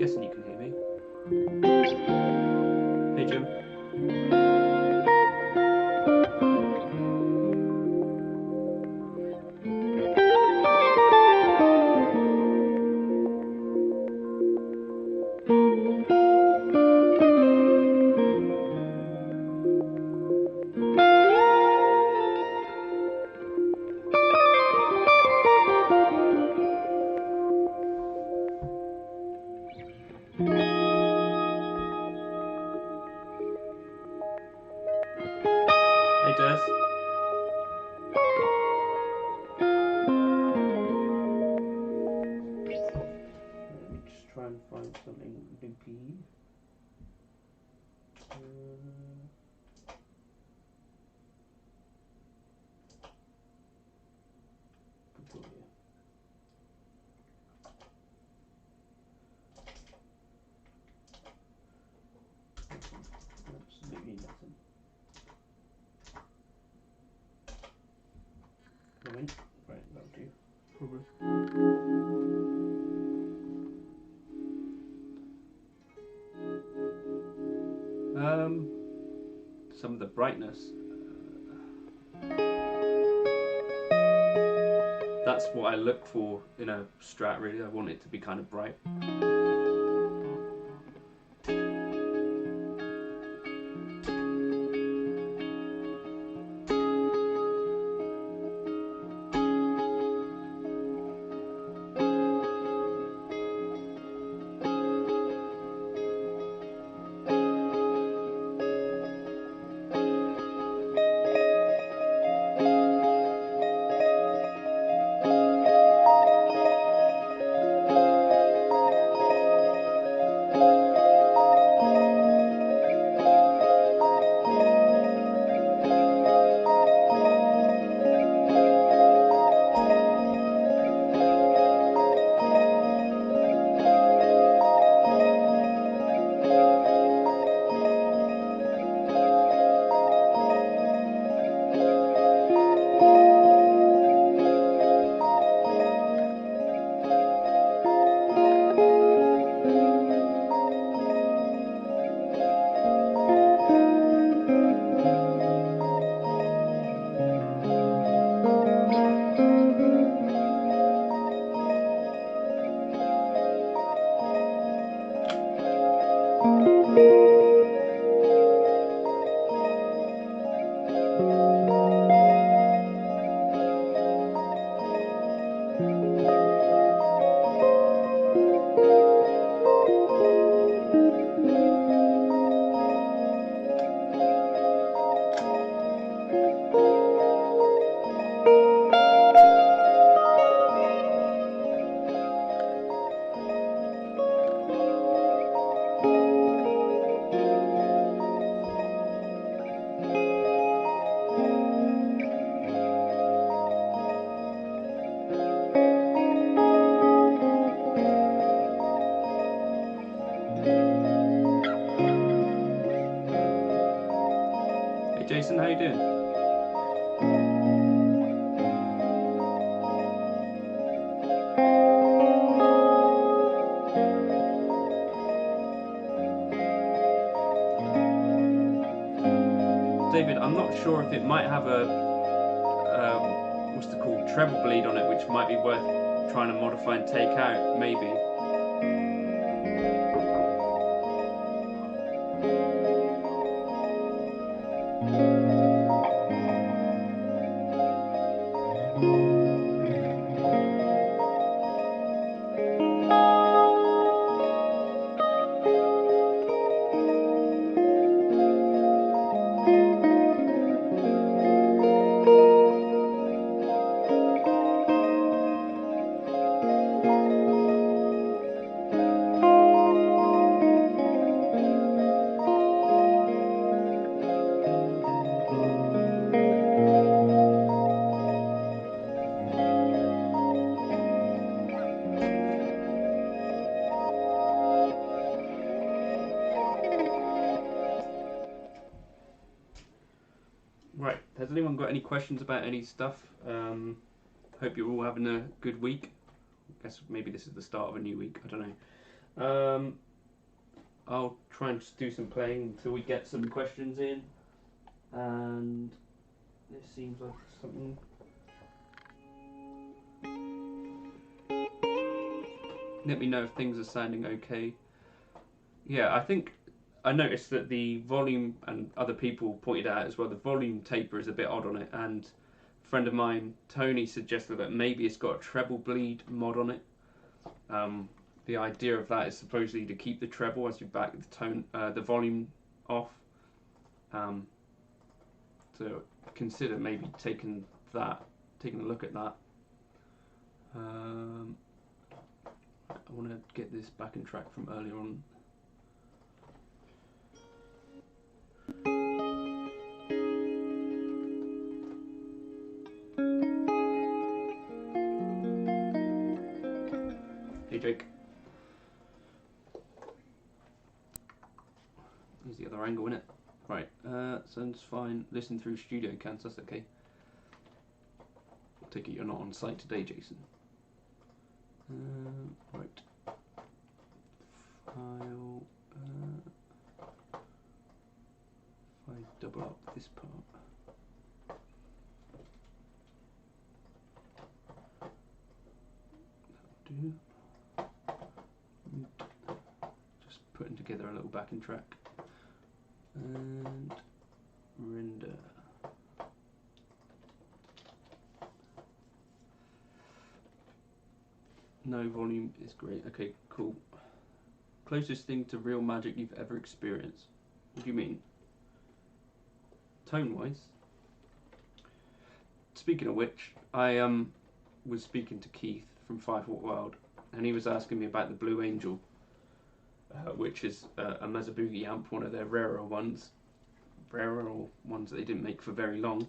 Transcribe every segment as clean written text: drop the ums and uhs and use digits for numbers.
guessing you can hear me. Hey Jim. Hey Des. Let me just try and find something loopy. Absolutely nothing. Right, that'll do. Probably. Some of the brightness. That's what I look for in a Strat, really. I want it to be kind of bright. Hey Jason, how you doing? David, I'm not sure if it might have a what's it called, treble bleed on it, which might be worth trying to modify and take out, maybe. Right, has anyone got any questions about any stuff? Hope you're all having a good week. I guess maybe this is the start of a new week, I don't know. I'll try and just do some playing until we get some questions in, and this seems like something. Let me know if things are sounding okay. Yeah, I noticed that the volume, and other people pointed out as well, the volume taper is a bit odd on it, and a friend of mine, Tony, suggested that maybe it's got a treble bleed mod on it. The idea of that is supposedly to keep the treble as you back the volume off. So consider maybe taking a look at that. I want to get this backing track from earlier on. Hey Jake. Here's the other angle, innit? Right, sounds fine. Listen through Studio Cans, that's okay. I take it you're not on site today, Jason. Right. File. If I double up this part. That'll do. Just putting together a little backing track. And render. No volume is great. Okay, cool. Closest thing to real magic you've ever experienced. What do you mean? Tone wise? Speaking of which, I was speaking to Keith from 5 Watt Wild, and he was asking me about the Blue Angel, which is a Mesa Boogie amp, one of their rarer ones that they didn't make for very long.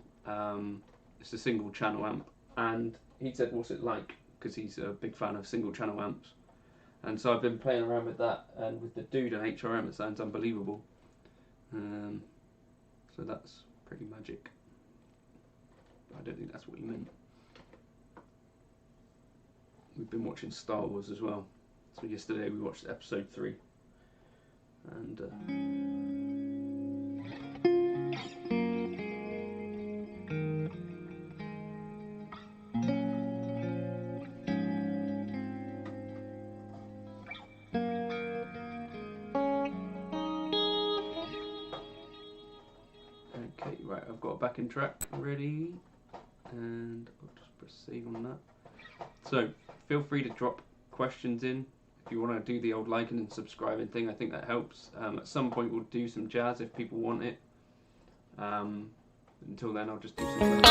It's a single channel amp, and he said, what's it like? Because he's a big fan of single channel amps. And so I've been playing around with that, and with the Dude and HRM it sounds unbelievable. So that's pretty magic. But I don't think that's what he meant. We've been watching Star Wars as well. So yesterday we watched episode 3. And okay, right, I've got a backing track ready, and I'll just press save on that. So feel free to drop questions in. If you want to do the old liking and subscribing thing, I think that helps. At some point we'll do some jazz if people want it. Until then I'll just do some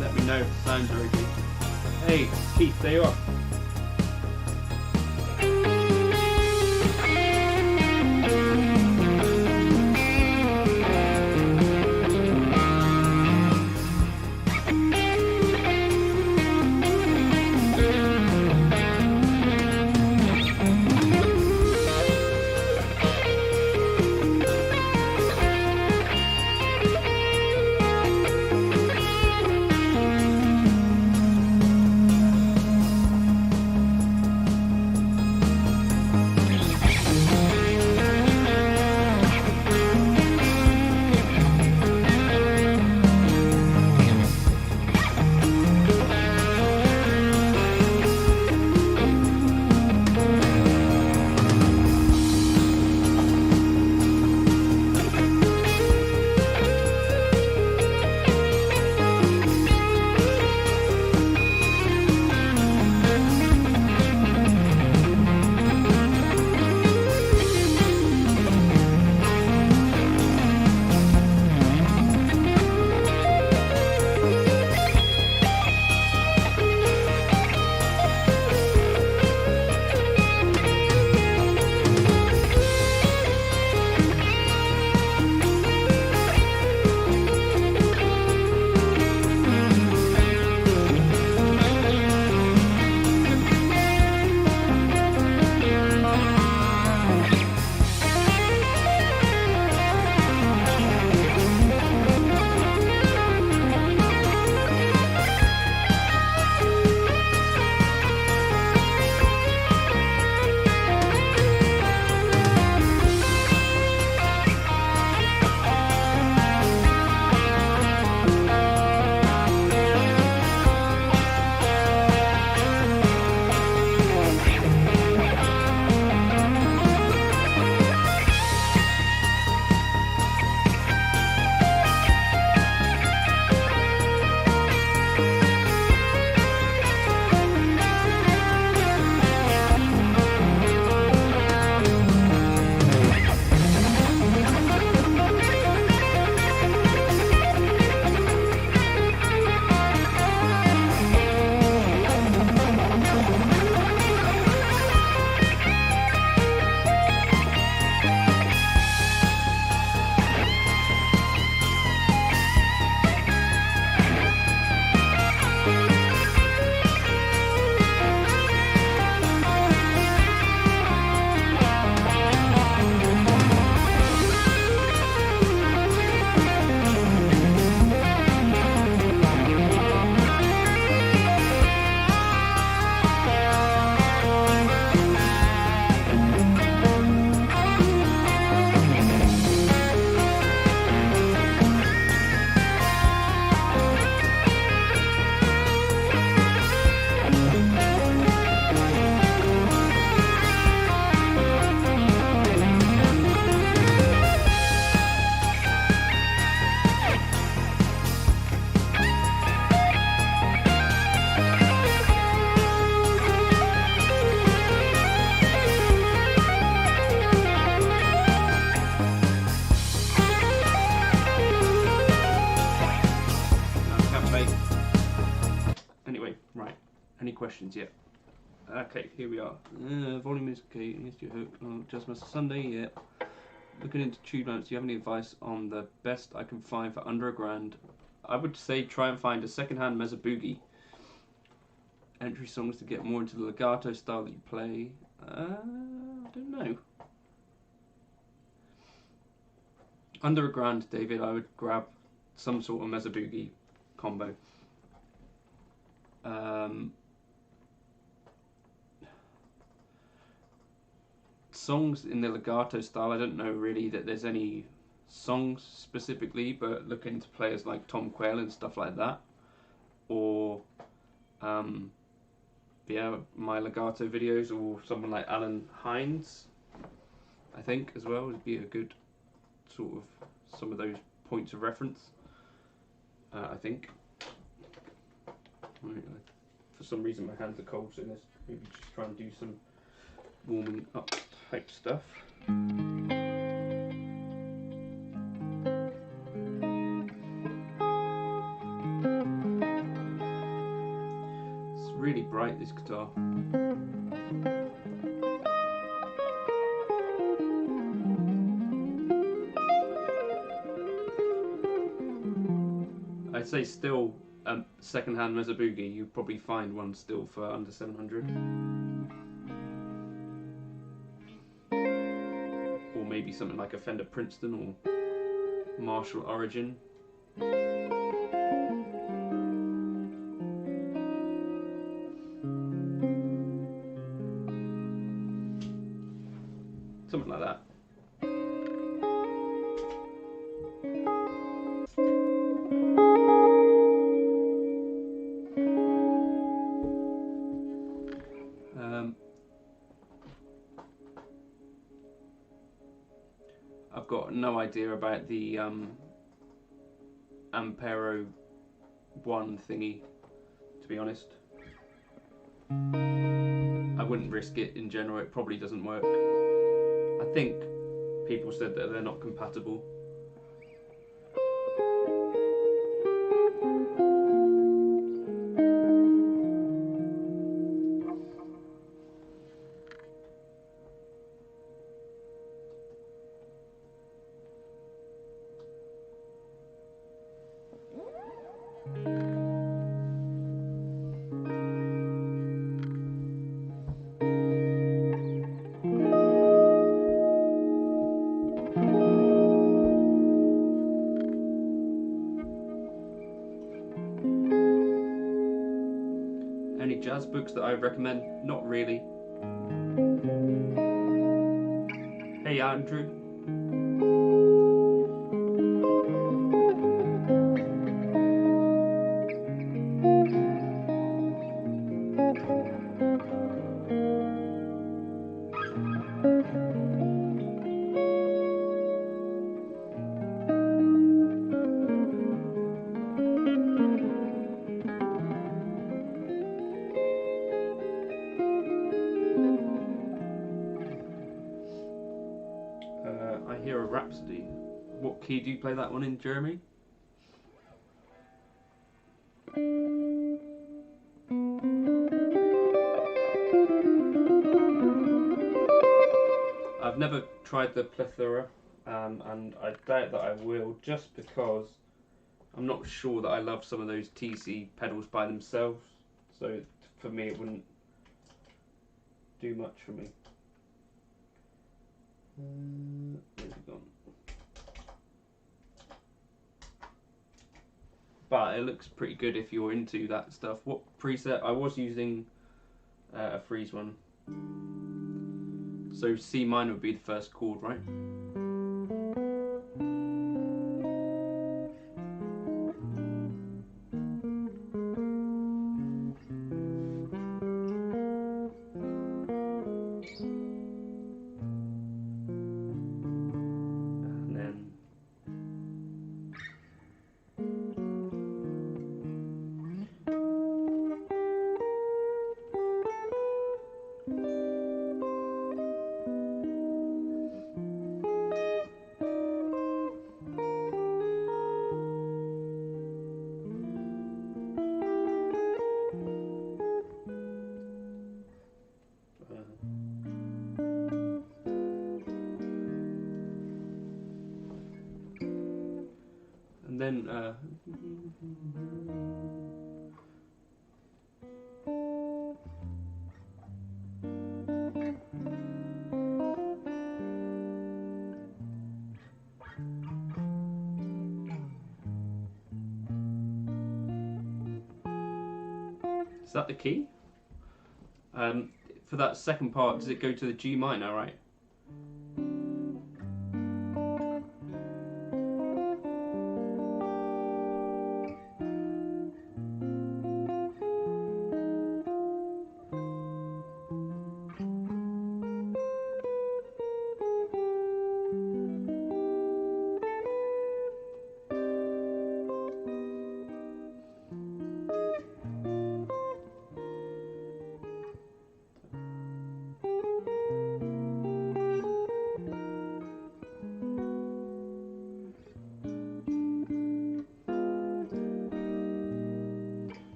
let me know if the sounds are okay. Hey, Keith, there you are. questions yet. Okay, here we are. Volume is okay. Here's your hook. Oh, Just Master Sunday, yeah. Looking into tube lamps, do you have any advice on the best I can find for under £1,000? I would say try and find a second-hand Mesa Boogie. Entry songs to get more into the legato style that you play. I don't know. Under £1,000, David, I would grab some sort of Mesa Boogie combo. Songs in the legato style, I don't know really that there's any songs specifically, but look into players like Tom Quayle and stuff like that, or yeah, my legato videos, or someone like Alan Hines, I think as well would be a good sort of some of those points of reference. I think. Right, for some reason my hands are cold, so let's maybe just try and do some warming up type stuff. It's really bright, this guitar. I'd say still second-hand Mesa Boogie, you probably find one still for under 700. Or maybe something like a Fender Princeton or Marshall Origin. Something like that. I've got no idea about the Ampero 1 thingy, to be honest. I wouldn't risk it in general, it probably doesn't work. I think people said that they're not compatible. Any jazz books that I recommend? Not really. Hey Andrew. I hear a Rhapsody. What key do you play that one in, Jeremy? I've never tried the Plethora, and I doubt that I will, just because I'm not sure that I love some of those TC pedals by themselves. So for me, it wouldn't do much for me. Where's it gone? But it looks pretty good if you're into that stuff. What preset? I was using a Freeze one. So C minor would be the first chord, right? And then is that the key? For that second part, does it go to the G minor, right?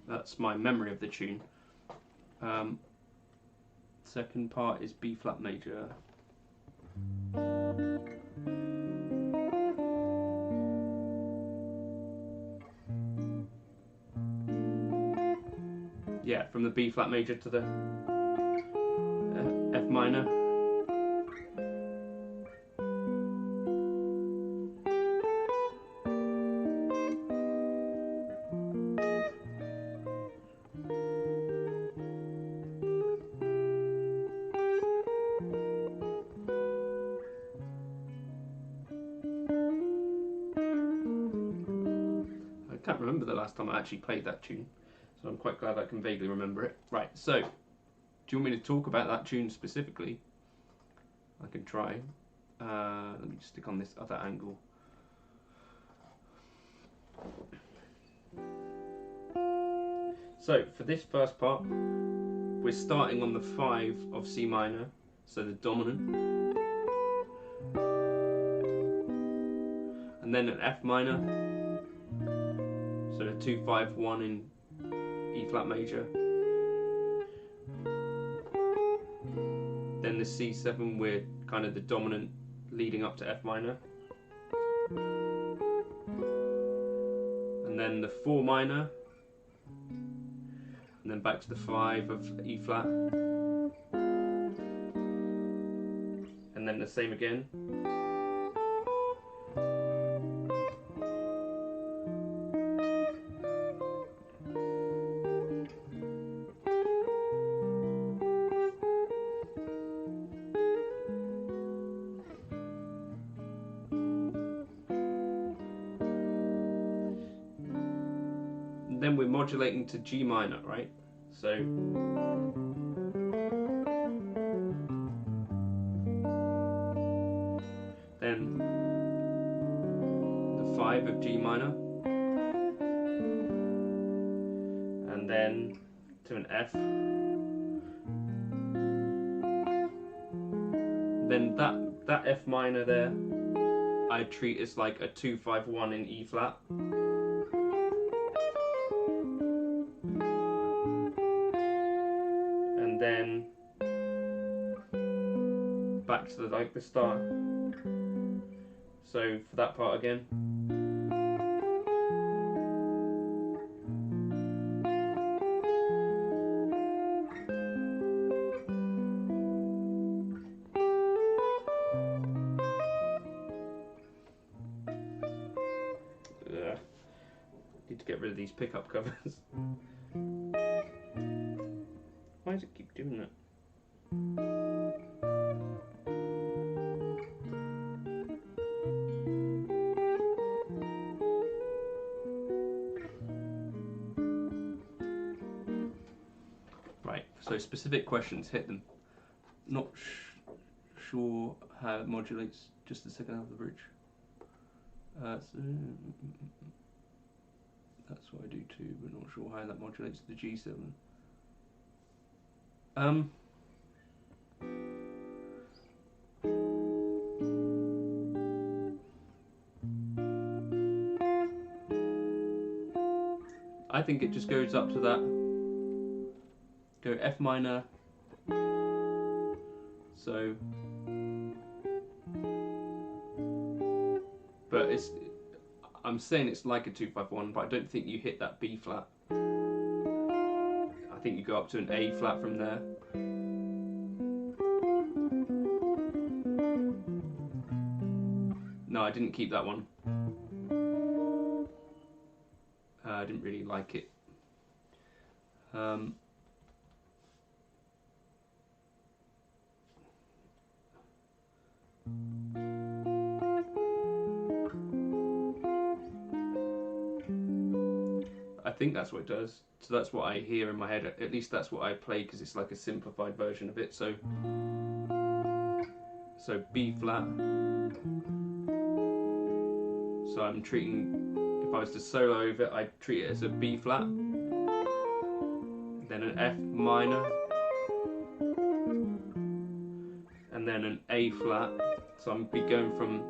That's my memory of the tune. Second part is B flat major. Yeah, from the B flat major to the F minor. I can't remember the last time I actually played that tune, so I'm quite glad I can vaguely remember it. Right, so, do you want me to talk about that tune specifically? I can try. Let me stick on this other angle. So, for this first part, we're starting on the 5 of C minor, so the dominant. And then an F minor, so the 2, 5, 1 in E flat major. Then the C7, we're kind of the dominant leading up to F minor. And then the 4 minor. And then back to the 5 of E flat. And then the same again. Then we're modulating to G minor, right? So then the 5 of G minor, and then to an F. Then that F minor there, I treat as like a 2, 5, 1 in E flat. Then back to the start. So for that part again. Need to get rid of these pickup covers. Why does it keep doing that? Right, so specific questions, hit them. Not sure how it modulates just the second half of the bridge. So that's what I do too, but not sure how that modulates the G7. I think it just goes up to that. Go F minor. So, but I'm saying it's like a 2-5-1, but I don't think you hit that B flat. I think you go up to an A flat from there. No, I didn't keep that one. I didn't really like it. I think that's what it does. So that's what I hear in my head. At least that's what I play, because it's like a simplified version of it. So B flat. So I'm treating, if I was to solo over it, I'd treat it as a B flat, then an F minor, and then an A flat. So I'm be going from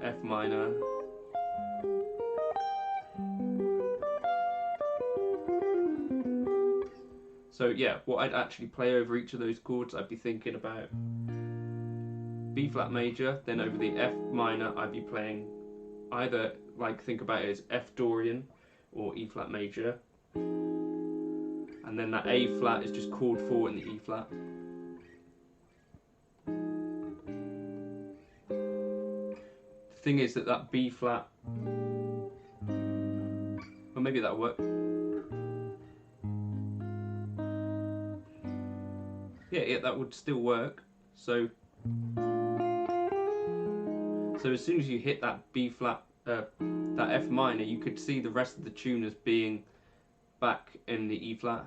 F minor So yeah, what I'd actually play over each of those chords, I'd be thinking about B flat major, then over the F minor I'd be playing either, like, think about it as F Dorian or E flat major, and then that A flat is just chord 4 in the E flat. The thing is that B flat, well, maybe that'll work. Yeah, that would still work. So as soon as you hit that B flat, that F minor, you could see the rest of the tune as being back in the E flat.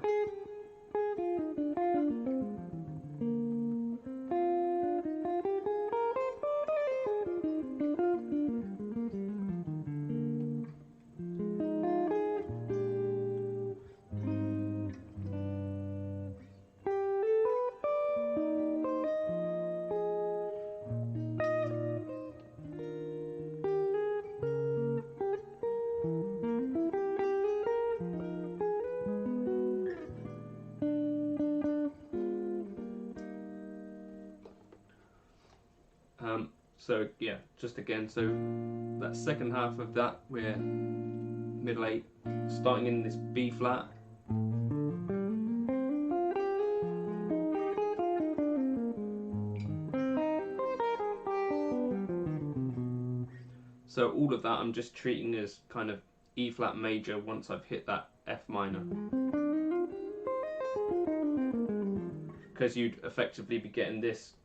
So yeah, just again, so that second half of that, we're middle 8, starting in this B flat. So all of that I'm just treating as kind of E flat major once I've hit that F minor. Because you'd effectively be getting this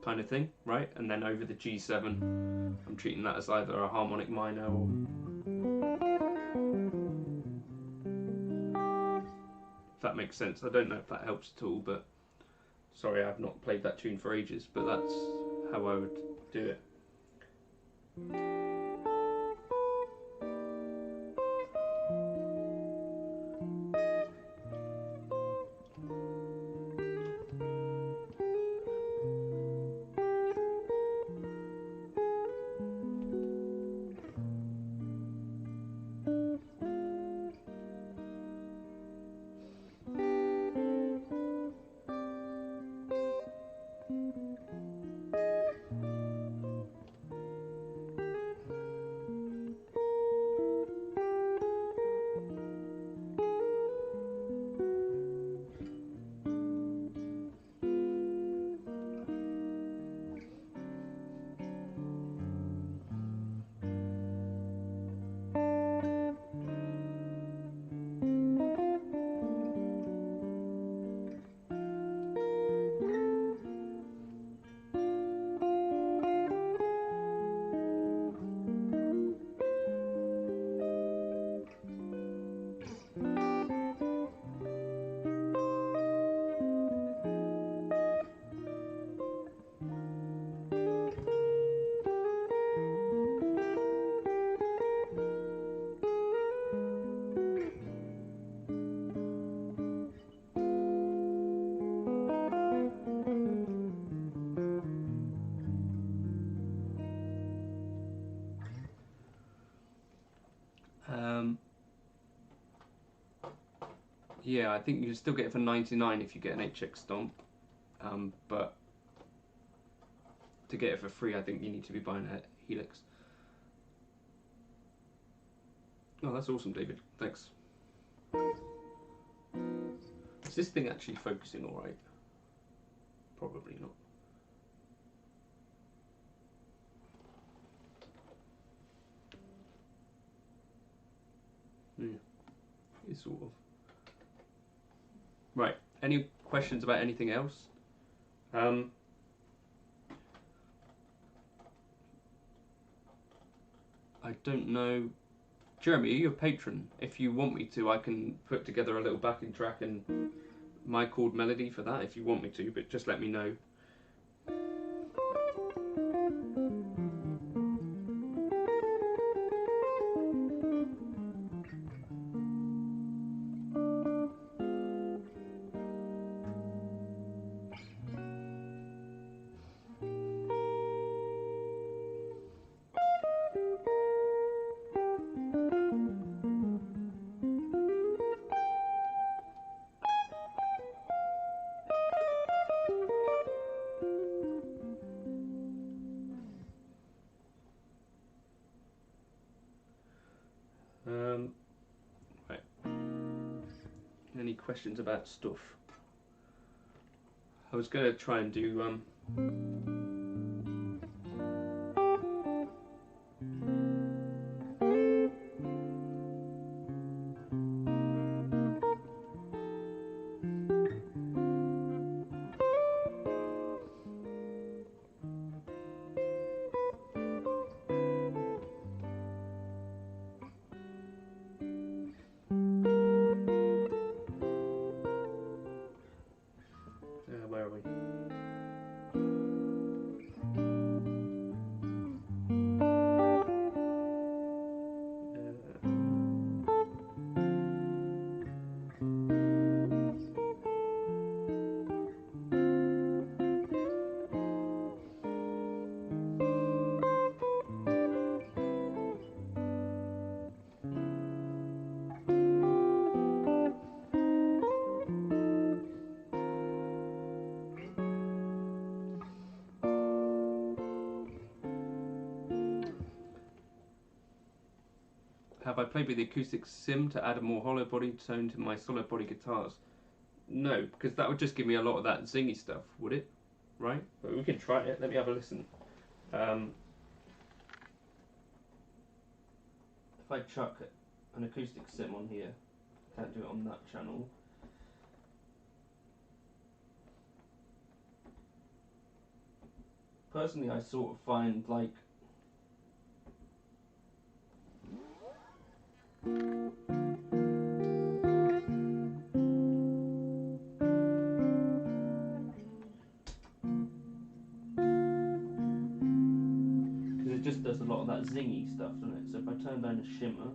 kind of thing, right? And then over the G7, I'm treating that as either a harmonic minor or... If that makes sense. I don't know if that helps at all, but sorry, I've not played that tune for ages, but that's how I would do it. Yeah, I think you can still get it for 99 if you get an HX stomp. but to get it for free, I think you need to be buying a Helix. Oh, that's awesome, David. Thanks. Is this thing actually focusing all right? Probably not. Yeah, it's sort of. Right. Any questions about anything else? I don't know. Jeremy, are you a patron? If you want me to, I can put together a little backing track and my chord melody for that if you want me to, but just let me know. Right. Any questions about stuff? I was going to try and do where are we? Have I played with the acoustic sim to add a more hollow body tone to my solid body guitars? No, because that would just give me a lot of that zingy stuff, would it? Right? But we can try it. Let me have a listen. If I chuck an acoustic sim on here, can't do it on that channel. Personally, I sort of find like because it just does a lot of that zingy stuff, doesn't it? So if I turn down the shimmer.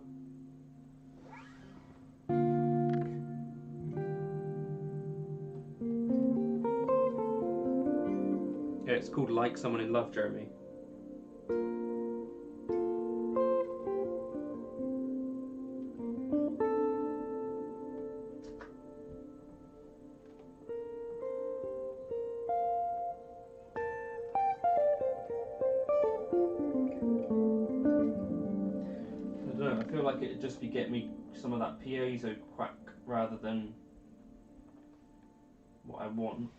Yeah, it's called Like Someone in Love, Jeremy. I don't know, I feel like it'd just be getting me some of that piezo quack rather than what I want.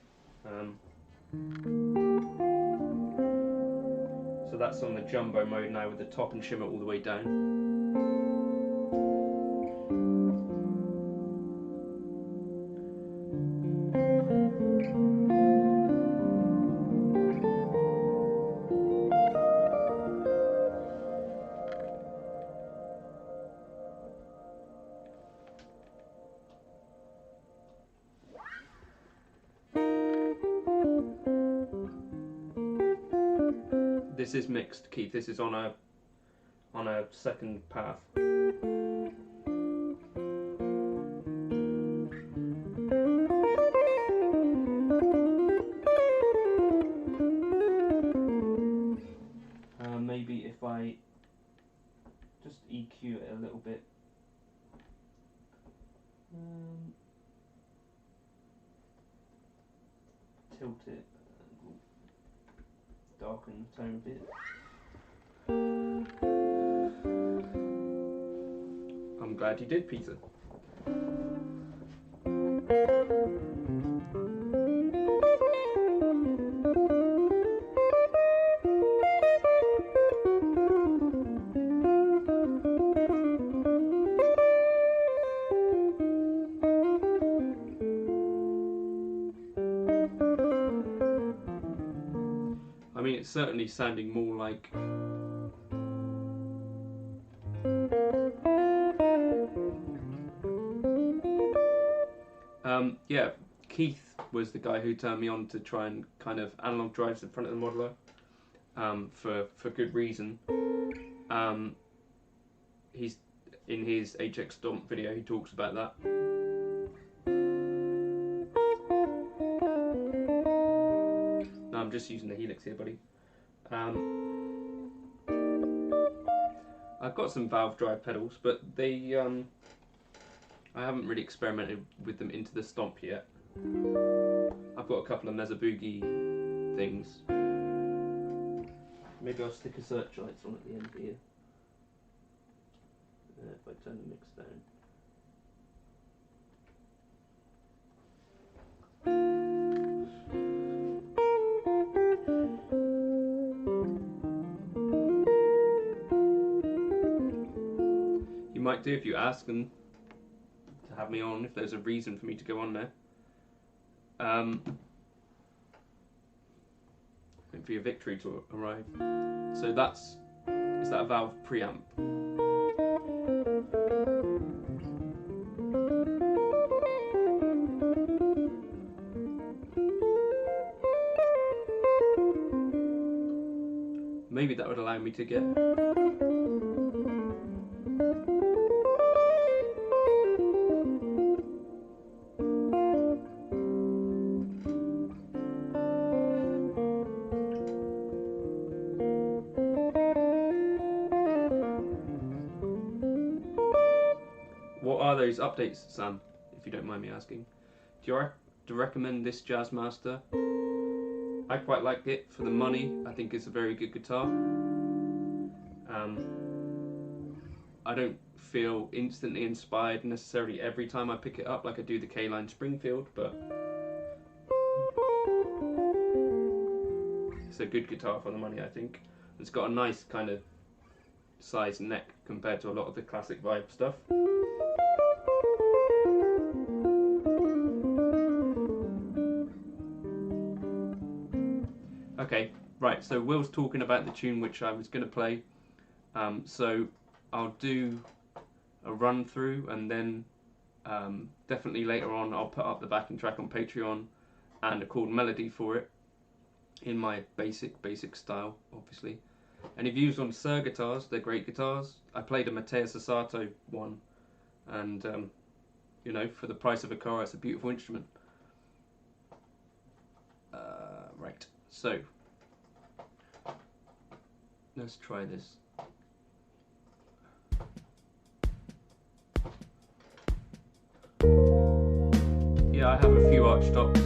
So that's on the jumbo mode now with the top and shimmer all the way down. This is mixed, Keith. This is on a second path. Maybe if I just EQ it a little bit. tilt it and darken the tone a bit. I'm glad you did, Peter. I mean, it's certainly sounding more like yeah, Keith was the guy who turned me on to try and kind of analog drives in front of the modeler, for good reason. He's in his HX Stomp video, he talks about that. No, I'm just using the Helix here, buddy. I've got some valve drive pedals, but they I haven't really experimented with them into the Stomp yet. I've got a couple of Mesa Boogie things. Maybe I'll stick a Searchlights on at the end here. If I turn the mix down. You might do if you ask them to have me on, if there's a reason for me to go on there. Wait for your victory to arrive. So is that a valve preamp? Maybe that would allow me to get What are those updates, Sam, if you don't mind me asking? Do you recommend this Jazzmaster? I quite like it for the money. I think it's a very good guitar. I don't feel instantly inspired necessarily every time I pick it up like I do the K-Line Springfield, but it's a good guitar for the money, I think. It's got a nice kind of size neck compared to a lot of the classic vibe stuff. Okay, right, so Will's talking about the tune which I was going to play, so I'll do a run through, and then definitely later on I'll put up the backing track on Patreon and a chord melody for it in my basic style, obviously. Any views on Suhr guitars? They're great guitars. I played a Matthias Asato one, and you know, for the price of a car, it's a beautiful instrument. Right, so let's try this. Yeah, I have a few arch tops.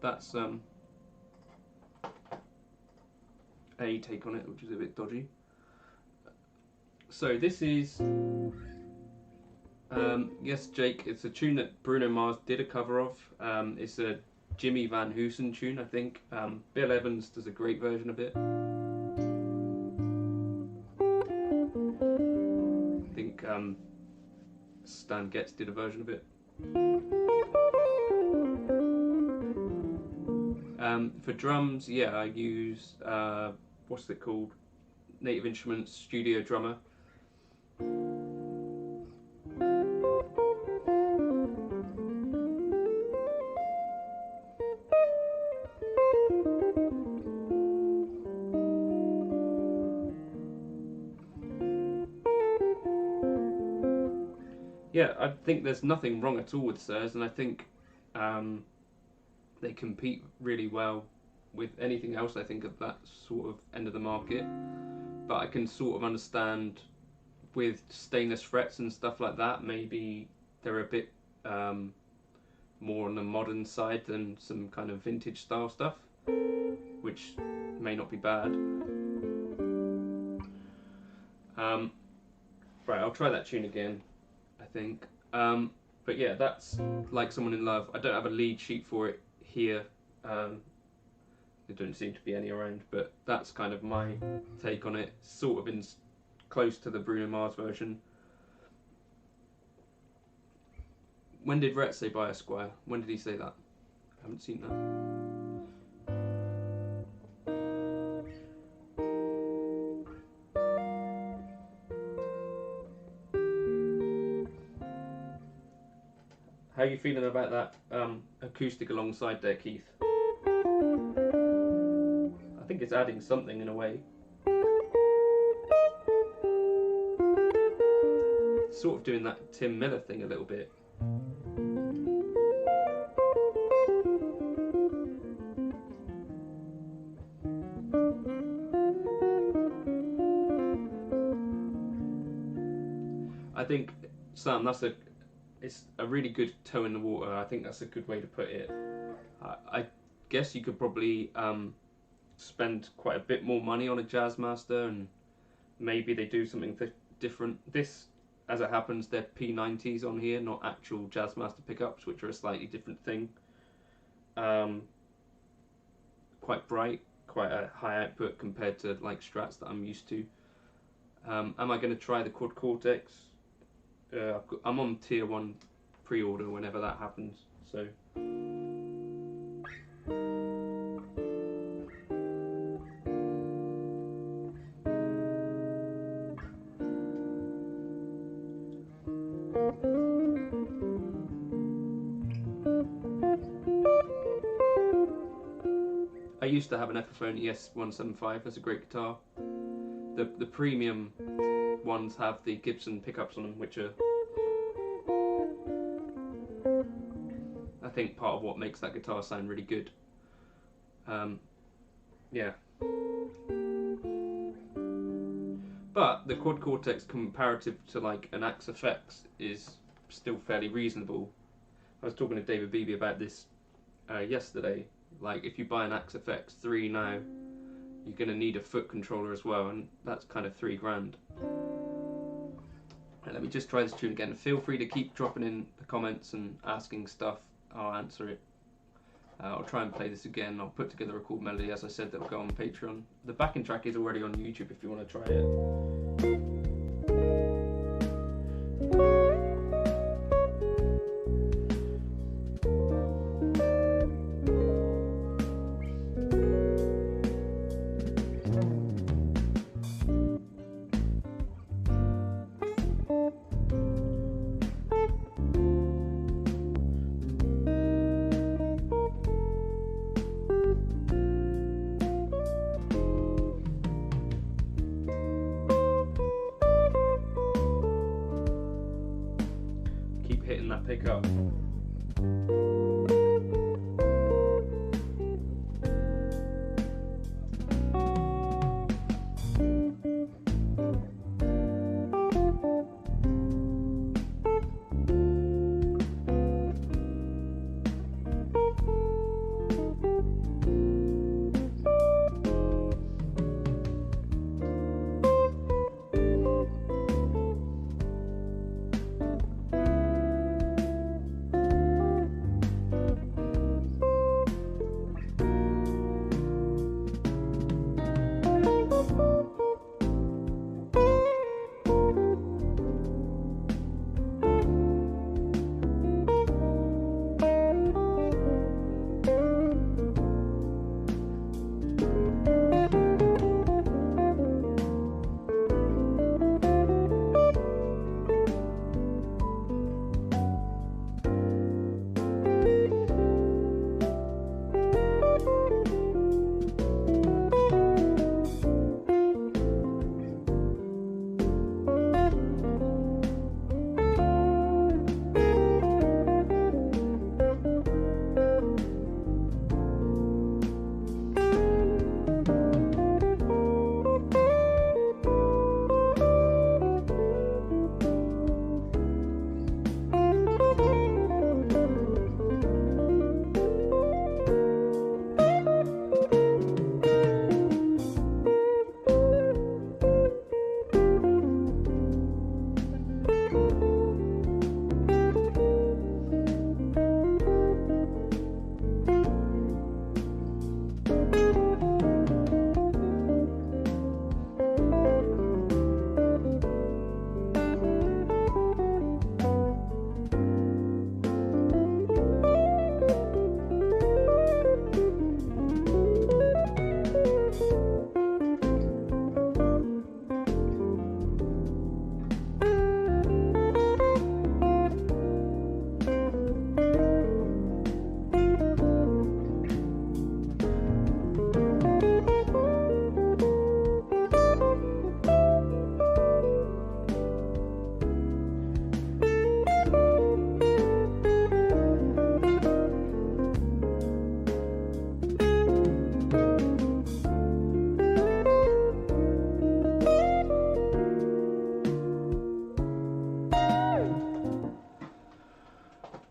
that's a take on it, which is a bit dodgy. So this is Yes Jake. It's a tune that Bruno Mars did a cover of. It's a Jimmy Van Heusen tune, I think. Bill Evans does a great version of it. I think Stan Getz did a version of it. For drums, yeah, I use what's it called? Native Instruments Studio Drummer. Yeah, I think there's nothing wrong at all with Sirs, and I think they compete really well with anything else, I think, at that sort of end of the market. But I can sort of understand with stainless frets and stuff like that, maybe they're a bit more on the modern side than some kind of vintage style stuff, which may not be bad. Right, I'll try that tune again, I think. But yeah, that's Like Someone in Love. I don't have a lead sheet for it here. There don't seem to be any around, but that's kind of my take on it. Sort of in close to the Bruno Mars version. When did Rhett say bye, Esquire? When did he say that? I haven't seen that. How are you feeling about that acoustic alongside there, Keith? I think it's adding something in a way. Sort of doing that Tim Miller thing a little bit. I think, Sam, it's a really good toe in the water. I think that's a good way to put it. I guess you could probably spend quite a bit more money on a Jazzmaster, and maybe they do something different. This, as it happens, they're P90s on here, not actual Jazzmaster pickups, which are a slightly different thing. Quite bright, quite a high output compared to like Strats that I'm used to. Am I going to try the Quad Cortex? I'm on tier 1 pre-order whenever that happens, so I used to have an Epiphone ES175. That's a great guitar. The premium ones have the Gibson pickups on them, which are, I think, part of what makes that guitar sound really good. Yeah. But the Quad Cortex, comparative to like an Axe FX, is still fairly reasonable. I was talking to David Beebe about this yesterday. Like, if you buy an Axe FX 3 now, you're going to need a foot controller as well, and that's kind of $3,000. Right, let me just try this tune again. Feel free to keep dropping in the comments and asking stuff. I'll answer it. I'll try and play this again. I'll put together a cool melody, as I said, that will go on Patreon. The backing track is already on YouTube if you want to try it. Hitting that pickup.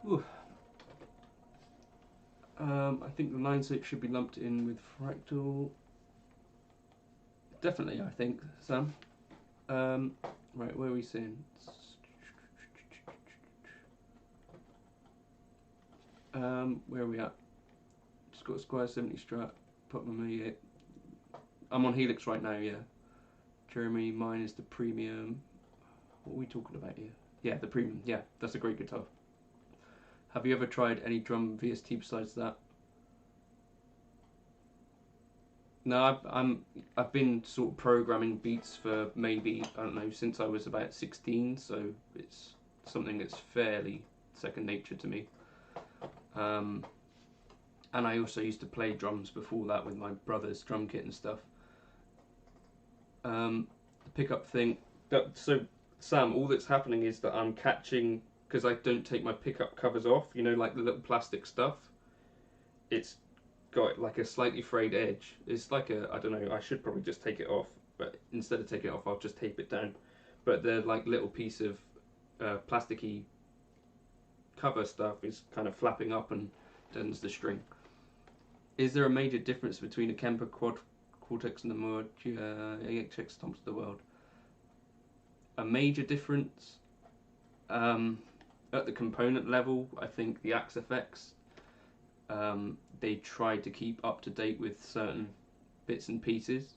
Ooh. I think the 9/6 should be lumped in with Fractal. Definitely, I think, Sam. Right, where are we seeing? Where are we at? Just got a Squire 70 Strat. Put my I'm on Helix right now, yeah. Jeremy, mine is the premium. What are we talking about here? Yeah, the premium. Yeah, that's a great guitar. Have you ever tried any drum VST besides that? No, I've been sort of programming beats for maybe, I don't know, since I was about 16, so it's something that's fairly second nature to me. And I also used to play drums before that with my brother's drum kit and stuff. The pickup thing. So, Sam, all that's happening is that I'm catching, because I don't take my pickup covers off, you know, like the little plastic stuff. It's got like a slightly frayed edge. It's like a, I don't know, I should probably just take it off, but instead of taking it off, I'll just tape it down. But the like little piece of plasticky cover stuff is kind of flapping up and deadens the string. Is there a major difference between a Kemper Quad Cortex and the more AHX stomps of the world? A major difference? At the component level, I think the Axe-Fx, they tried to keep up to date with certain bits and pieces.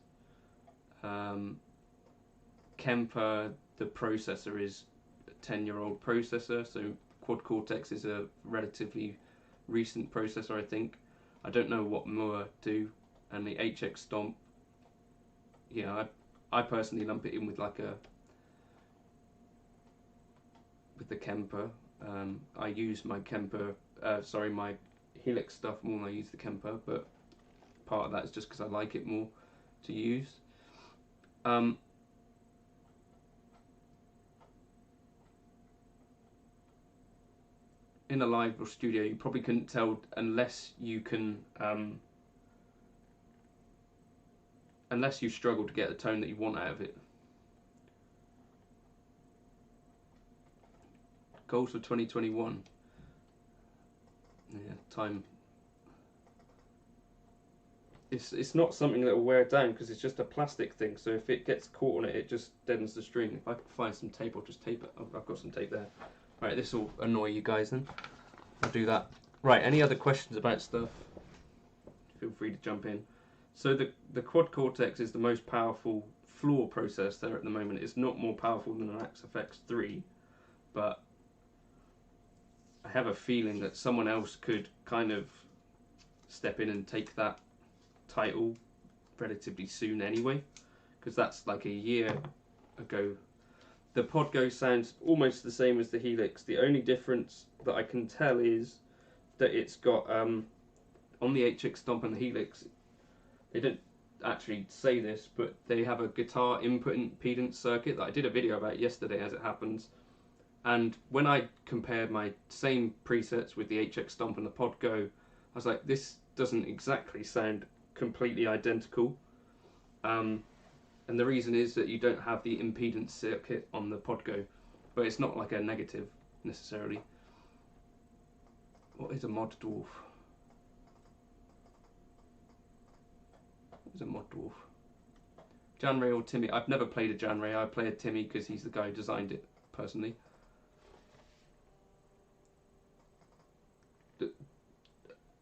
Kemper, the processor is a 10-year-old processor, so Quad Cortex is a relatively recent processor, I think. I don't know what Moore do, and the HX Stomp, yeah, I personally lump it in with like with the Kemper. I use my Kemper, my Helix stuff more than I use the Kemper, but part of that is just because I like it more to use. In a live or studio, you probably couldn't tell unless you can, unless you struggle to get the tone that you want out of it. Goals for 2021. Yeah, time. It's not something that will wear down because it's just a plastic thing. So if it gets caught on it, it just deadens the string. If I can find some tape, I'll just tape it. I've got some tape there. Right, this will annoy you guys then. I'll do that. Right, any other questions about stuff? Feel free to jump in. So the Quad Cortex is the most powerful floor processor at the moment. It's not more powerful than an Axe-Fx 3, but I have a feeling that someone else could kind of step in and take that title relatively soon anyway, because that's like a year ago. The Podgo sounds almost the same as the Helix. The only difference that I can tell is that it's got, on the HX Stomp and the Helix, they don't actually say this, but they have a guitar input impedance circuit that I did a video about yesterday as it happens. And when I compared my same presets with the HX Stomp and the Podgo, I was like, this doesn't exactly sound completely identical. And the reason is that you don't have the impedance circuit on the Podgo, but it's not like a negative necessarily. What is a mod dwarf? What is a mod dwarf? Jan Ray or Timmy? I've never played a Jan Ray. I play a Timmy because he's the guy who designed it personally.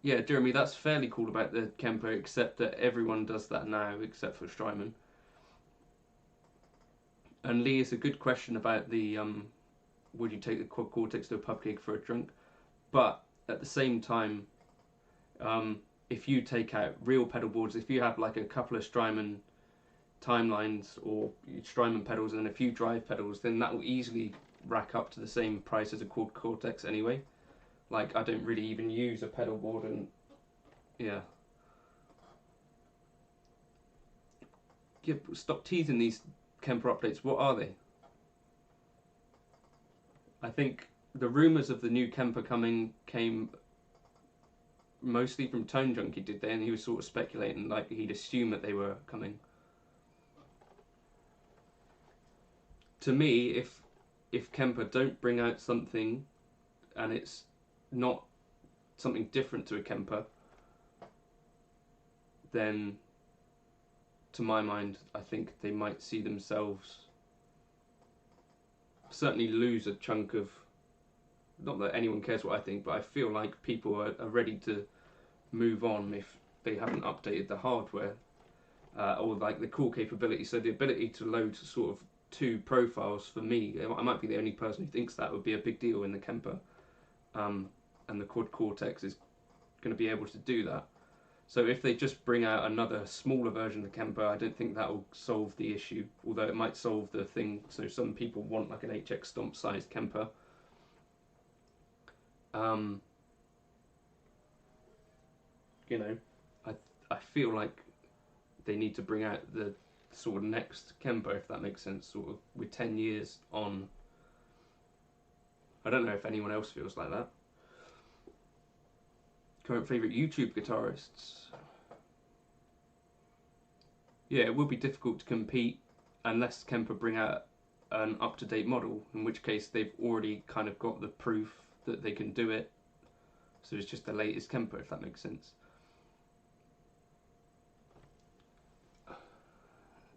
Yeah, Jeremy, that's fairly cool about the Kemper, except that everyone does that now, except for Strymon. And Lee, it's a good question about the would you take the Quad Cortex to a pub gig for a drunk? But at the same time, if you take out real pedal boards, if you have like a couple of Strymon timelines or Strymon pedals and a few drive pedals, then that will easily rack up to the same price as a Quad Cortex anyway. Like, I don't really even use a pedal board, and yeah. Stop teasing these Kemper updates. What are they? I think the rumours of the new Kemper coming came mostly from Tone Junkie, did they? And he was sort of speculating, like he'd assume that they were coming. To me, if Kemper don't bring out something and it's not something different to a Kemper, then to my mind, I think they might see themselves certainly lose a chunk of, not that anyone cares what I think, but I feel like people are ready to move on if they haven't updated the hardware or like the core capability. So the ability to load sort of 2 profiles, for me, I might be the only person who thinks that would be a big deal in the Kemper, and the Quad Cortex is going to be able to do that. So if they just bring out another smaller version of the Kemper, I don't think that will solve the issue, although it might solve the thing. So some people want like an HX Stomp sized Kemper. You know, I feel like they need to bring out the sort of next Kemper, if that makes sense, sort of with 10 years on. I don't know if anyone else feels like that. Current favourite YouTube guitarists? Yeah, it will be difficult to compete unless Kemper bring out an up-to-date model, in which case they've already kind of got the proof that they can do it. So it's just the latest Kemper, if that makes sense.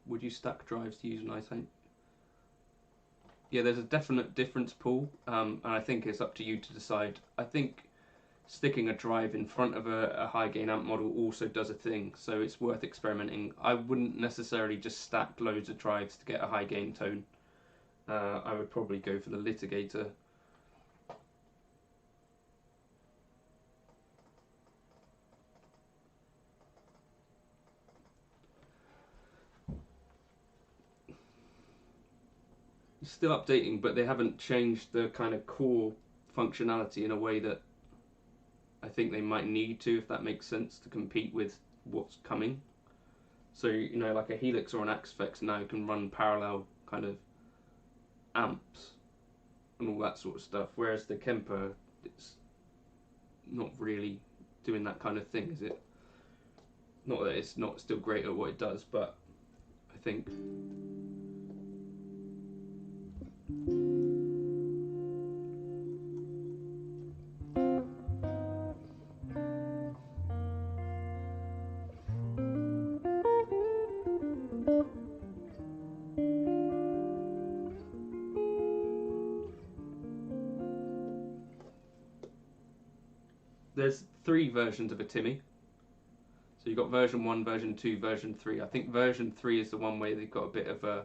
Would you stack drives to use an iTank? Yeah, there's a definite difference, Paul, and I think it's up to you to decide. I think sticking a drive in front of a high gain amp model also does a thing, so it's worth experimenting. I wouldn't necessarily just stack loads of drives to get a high gain tone. I would probably go for the litigator. Still updating, but they haven't changed the kind of core functionality in a way that I think they might need to, if that makes sense, to compete with what's coming. So, you know, like a Helix or an Axfex now can run parallel kind of amps and all that sort of stuff, whereas the Kemper, it's not really doing that kind of thing, is it? Not that it's not still great at what it does, but I think there's 3 versions of a Timmy. So you've got version 1, version 2, version 3. I think version 3 is the one where they've got a bit of a,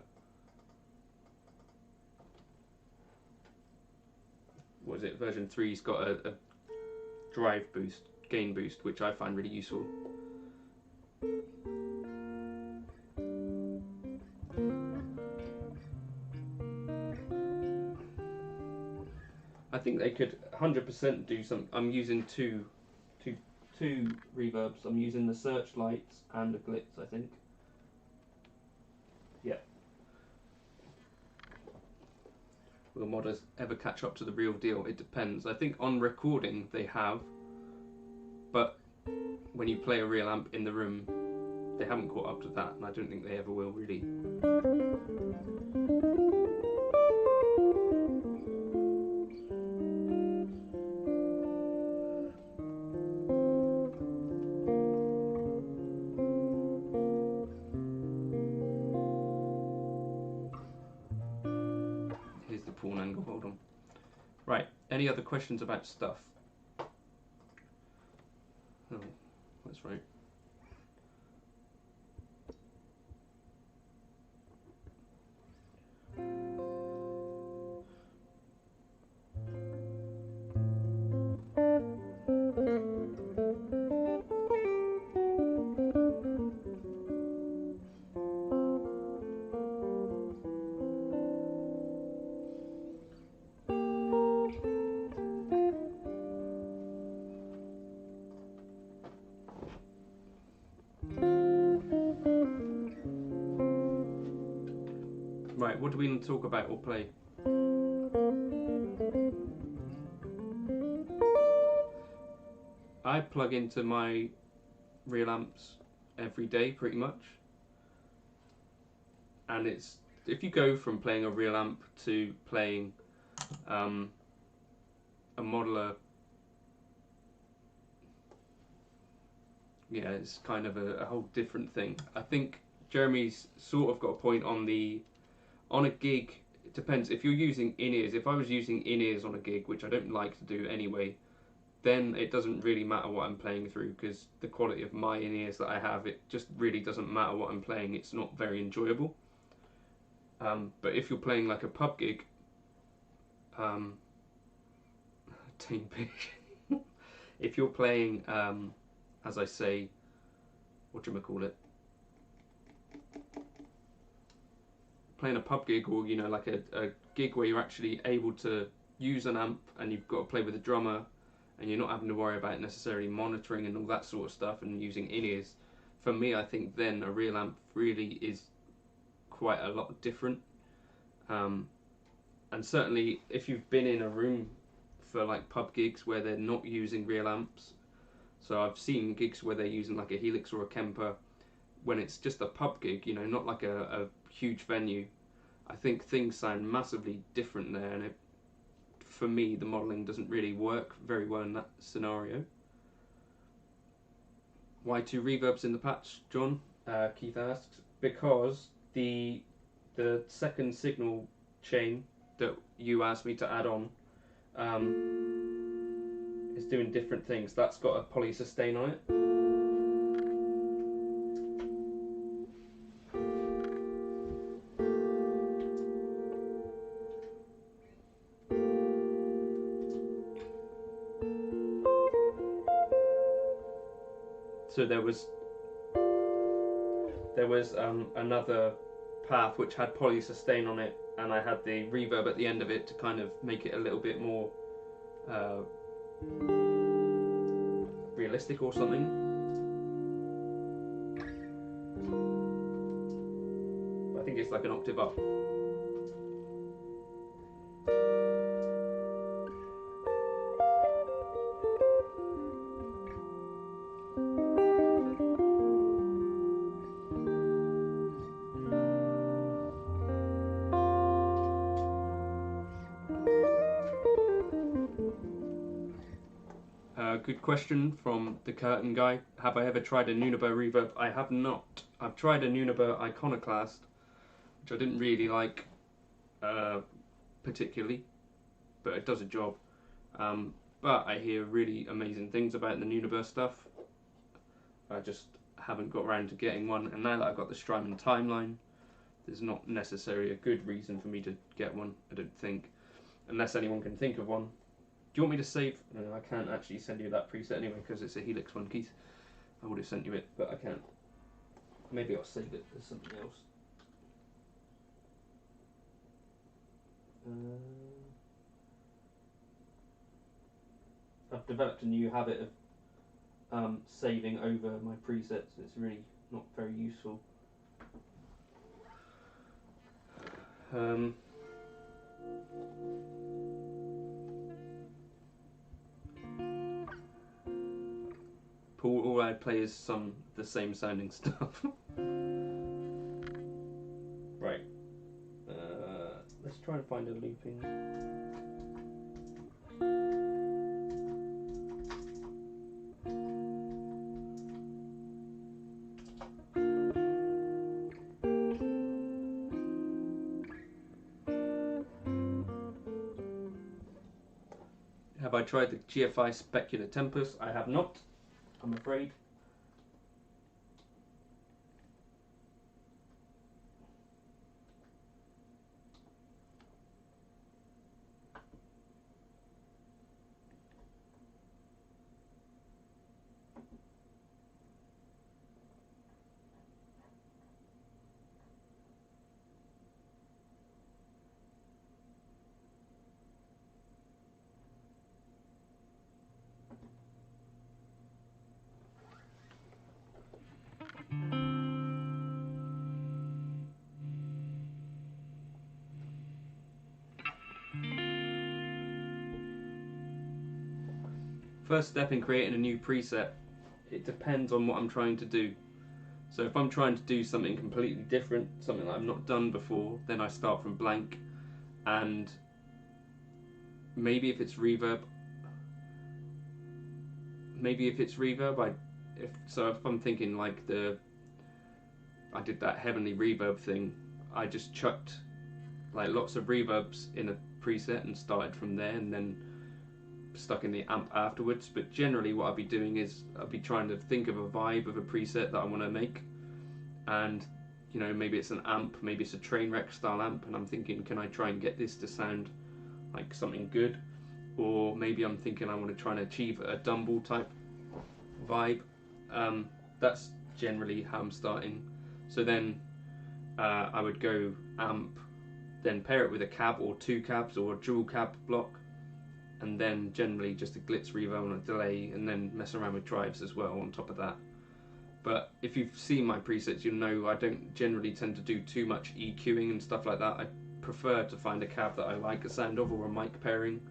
what is it, version 3's got a drive boost, gain boost, which I find really useful. I think they could 100% do some. I'm using two reverbs. I'm using the Searchlights and the Glitz, I think. Yeah. Will modders ever catch up to the real deal? It depends. I think on recording they have, but when you play a real amp in the room, they haven't caught up to that, and I don't think they ever will, really. Here's the pawn angle, hold on. Right, any other questions about stuff? Oh, that's right. Right, what do we talk about or play? I plug into my real amps every day, pretty much. And it's, if you go from playing a real amp to playing a modeler yeah, it's kind of a whole different thing. I think Jeremy's sort of got a point on a gig. It depends if you're using in-ears. If I was using in-ears on a gig, which I don't like to do anyway, then it doesn't really matter what I'm playing through, because the quality of my in-ears that I have, it just really doesn't matter what I'm playing. It's not very enjoyable. But if you're playing like a pub gig, Tame Pish. If you're playing, as I say, whatchamacallit, playing a pub gig, or like a gig where you're actually able to use an amp and you've got to play with a drummer and you're not having to worry about necessarily monitoring and all that sort of stuff and using in-ears, for me I think then a real amp really is quite a lot different. And certainly if you've been in a room for like pub gigs where they're not using real amps, so I've seen gigs where they're using like a Helix or a Kemper when it's just a pub gig, not like a huge venue. I think things sound massively different there, and for me the modelling doesn't really work very well in that scenario. Why 2 reverbs in the patch, John? Keith asks. Because the second signal chain that you asked me to add on is doing different things. That's got a polysustain on it. So there was another path which had polysustain on it, and I had the reverb at the end of it to kind of make it a little bit more realistic or something. I think it's like an octave up. Good question from the Curtain guy. Have I ever tried a Nunaber reverb? I have not. I've tried a Nunaber Iconoclast, which I didn't really like particularly, but it does a job. But I hear really amazing things about the Nunaber stuff. I just haven't got around to getting one, and now that I've got the Strymon Timeline, there's not necessarily a good reason for me to get one, I don't think, unless anyone can think of one. Do you want me to save? No, I can't actually send you that preset anyway because it's a Helix one, Keith. I would have sent you it, but I can't. Maybe I'll save it as something else. I've developed a new habit of saving over my presets. It's really not very useful. Paul, all I play is some the same sounding stuff. Right. Let's try and find a looping. Have I tried the GFI Specular Tempus? I have not, I'm afraid. First step in creating a new preset, it depends on what I'm trying to do. So if I'm trying to do something completely different, something that I've not done before, then I start from blank, and maybe if it's reverb, if I'm thinking like I did that heavenly reverb thing, I just chucked like lots of reverbs in a preset and started from there, and then stuck in the amp afterwards. But generally what I'll be doing is I'll be trying to think of a vibe of a preset that I want to make, and you know, maybe it's an amp, maybe it's a Trainwreck style amp, and I'm thinking, can I try and get this to sound like something good? Or maybe I'm thinking I want to try and achieve a Dumble type vibe. That's generally how I'm starting. So then I would go amp, then pair it with a cab or two cabs or a dual cab block, and then generally just a glitz reverb and a delay, and then mess around with drives as well on top of that. But if you've seen my presets, you know I don't generally tend to do too much EQing and stuff like that. I prefer to find a cab that I like the sound of, or a mic pairing.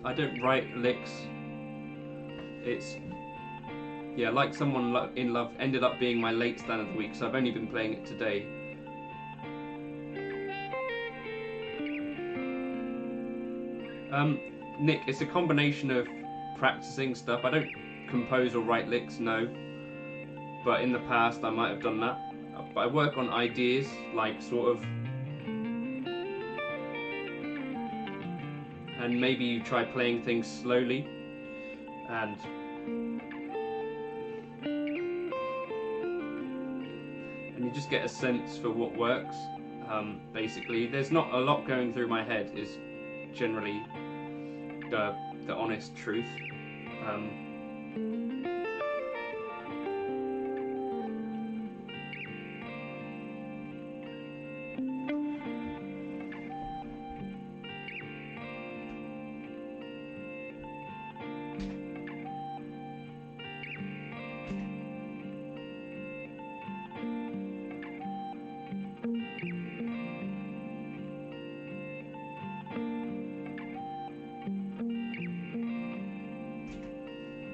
I don't write licks. It's, yeah, like Someone in Love ended up being my late stand of the week, so I've only been playing it today. Nick, it's a combination of practicing stuff. I don't compose or write licks, no, but in the past I might have done that. But I work on ideas, like sort of, and maybe you try playing things slowly, and you just get a sense for what works. Basically, there's not a lot going through my head, is generally the honest truth.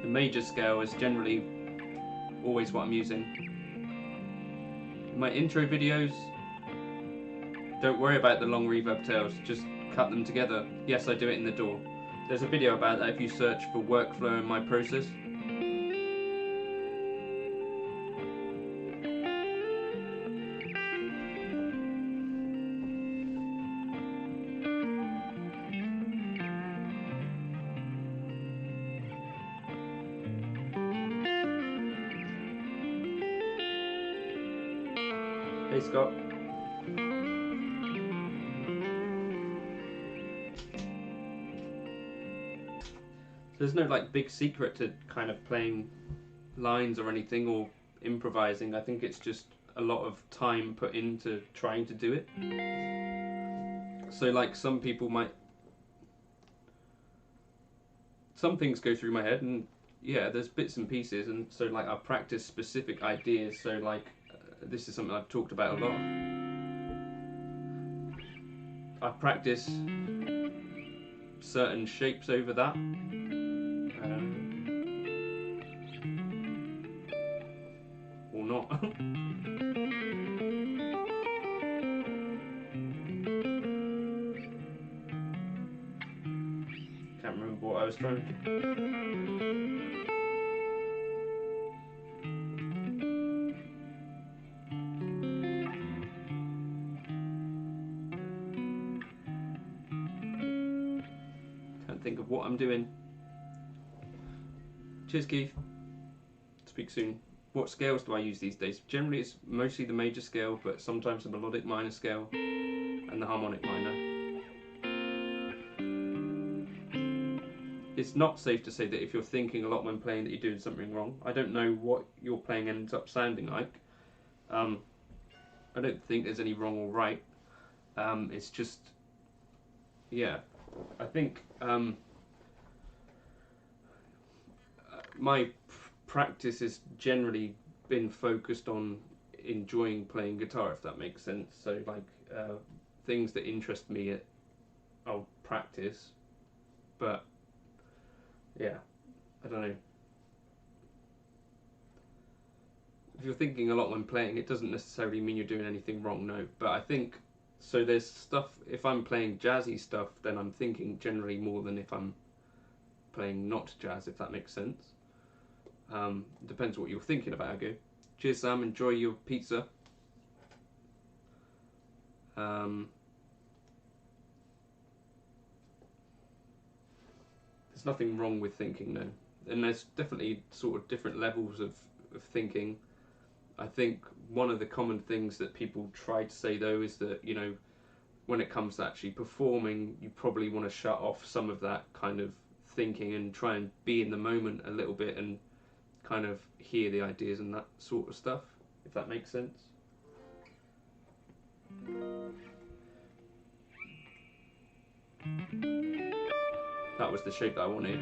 The major scale is generally always what I'm using. In my intro videos, don't worry about the long reverb tails, just cut them together. Yes, I do it in the DAW. There's a video about that if you search for workflow in my process. Hey Scott. There's no like big secret to kind of playing lines or anything, or improvising. I think it's just a lot of time put into trying to do it. So like some people might, some things go through my head, and yeah, there's bits and pieces, and so like I practice specific ideas. So like this is something I've talked about a lot. I practice certain shapes over that. Or not. was trying to. Can't think of what I'm doing. Cheers, Keith. Speak soon. What scales do I use these days? Generally, it's mostly the major scale, but sometimes the melodic minor scale and the harmonic minor. It's not safe to say that if you're thinking a lot when playing that you're doing something wrong. I don't know what your playing ends up sounding like. I don't think there's any wrong or right. It's just, yeah, I think my practice has generally been focused on enjoying playing guitar, if that makes sense. So like things that interest me, I'll practice, but yeah, I don't know. If you're thinking a lot when playing, it doesn't necessarily mean you're doing anything wrong, no. But I think, so there's stuff, if I'm playing jazzy stuff, then I'm thinking generally more than if I'm playing not jazz, if that makes sense. Depends what you're thinking about, I go. Cheers, Sam, enjoy your pizza. There's nothing wrong with thinking, no. And there's definitely sort of different levels of thinking. I think one of the common things that people try to say though is that, you know, when it comes to actually performing, you probably want to shut off some of that kind of thinking and try and be in the moment a little bit and kind of hear the ideas and that sort of stuff, if that makes sense. That was the shape that I wanted.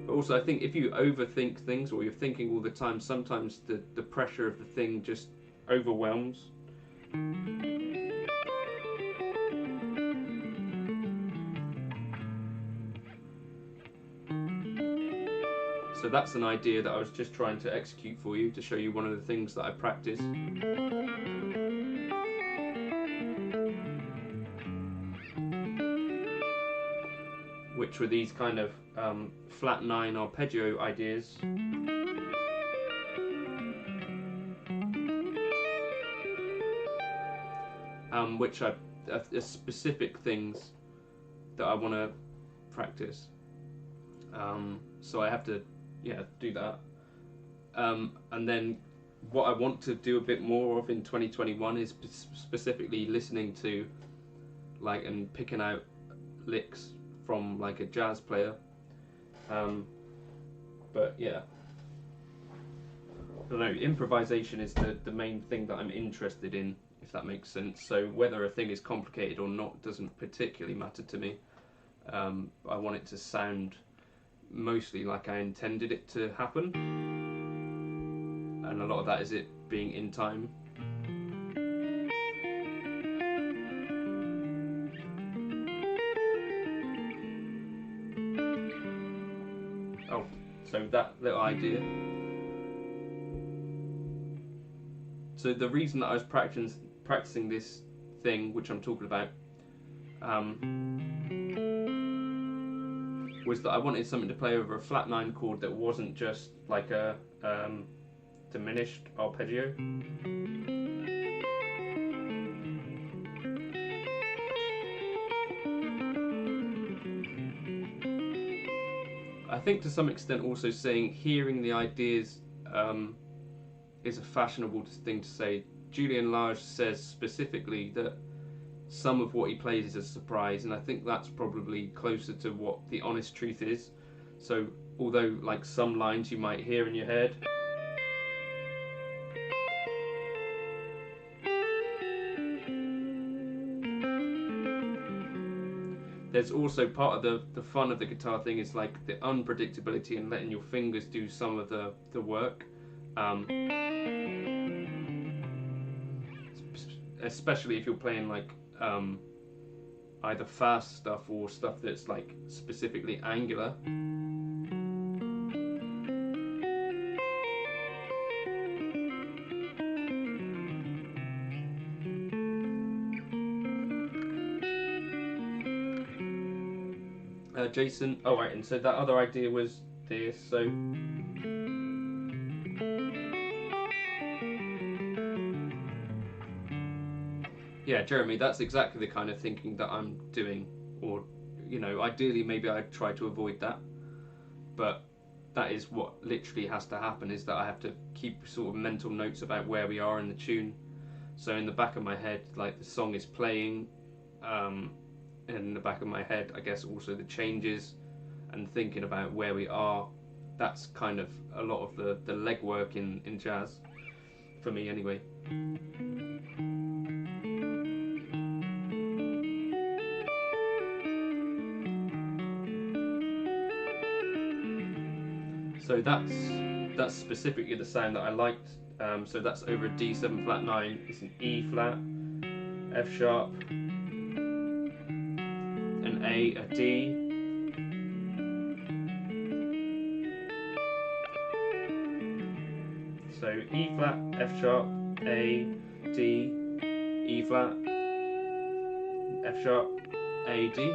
But also I think if you overthink things or you're thinking all the time, sometimes the pressure of the thing just overwhelms. So that's an idea that I was just trying to execute for you to show you one of the things that I practice. Which were these kind of flat 9 arpeggio ideas. Which are specific things that I want to practice. So I have to, yeah, do that. And then what I want to do a bit more of in 2021 is specifically listening to, like, and picking out licks from like a jazz player. But yeah, I don't know, improvisation is the main thing that I'm interested in, if that makes sense. So whether a thing is complicated or not doesn't particularly matter to me. I want it to sound mostly like I intended it to happen, and a lot of that is it being in time. Oh, so that little idea. So the reason that I was practicing this thing, which I'm talking about, was that I wanted something to play over a flat 9 chord that wasn't just like a diminished arpeggio. I think to some extent also saying hearing the ideas is a fashionable thing to say. Julian Lage says specifically that some of what he plays is a surprise, and I think that's probably closer to what the honest truth is. So although like some lines you might hear in your head, there's also part of the fun of the guitar thing is like the unpredictability and letting your fingers do some of the work. Especially if you're playing like either fast stuff or stuff that's like specifically angular. Jason. Oh right, and so that other idea was this. So yeah, Jeremy, that's exactly the kind of thinking that I'm doing. Or, you know, ideally maybe I'd try to avoid that, but that is what literally has to happen, is that I have to keep sort of mental notes about where we are in the tune. So in the back of my head, like the song is playing, in the back of my head, I guess also the changes and thinking about where we are. That's kind of a lot of the legwork in jazz, for me anyway. So that's specifically the sound that I liked. So that's over a D7 flat 9. It's an E flat, F sharp, an A D. So E flat, F sharp, A, D, E flat, F sharp, A, D.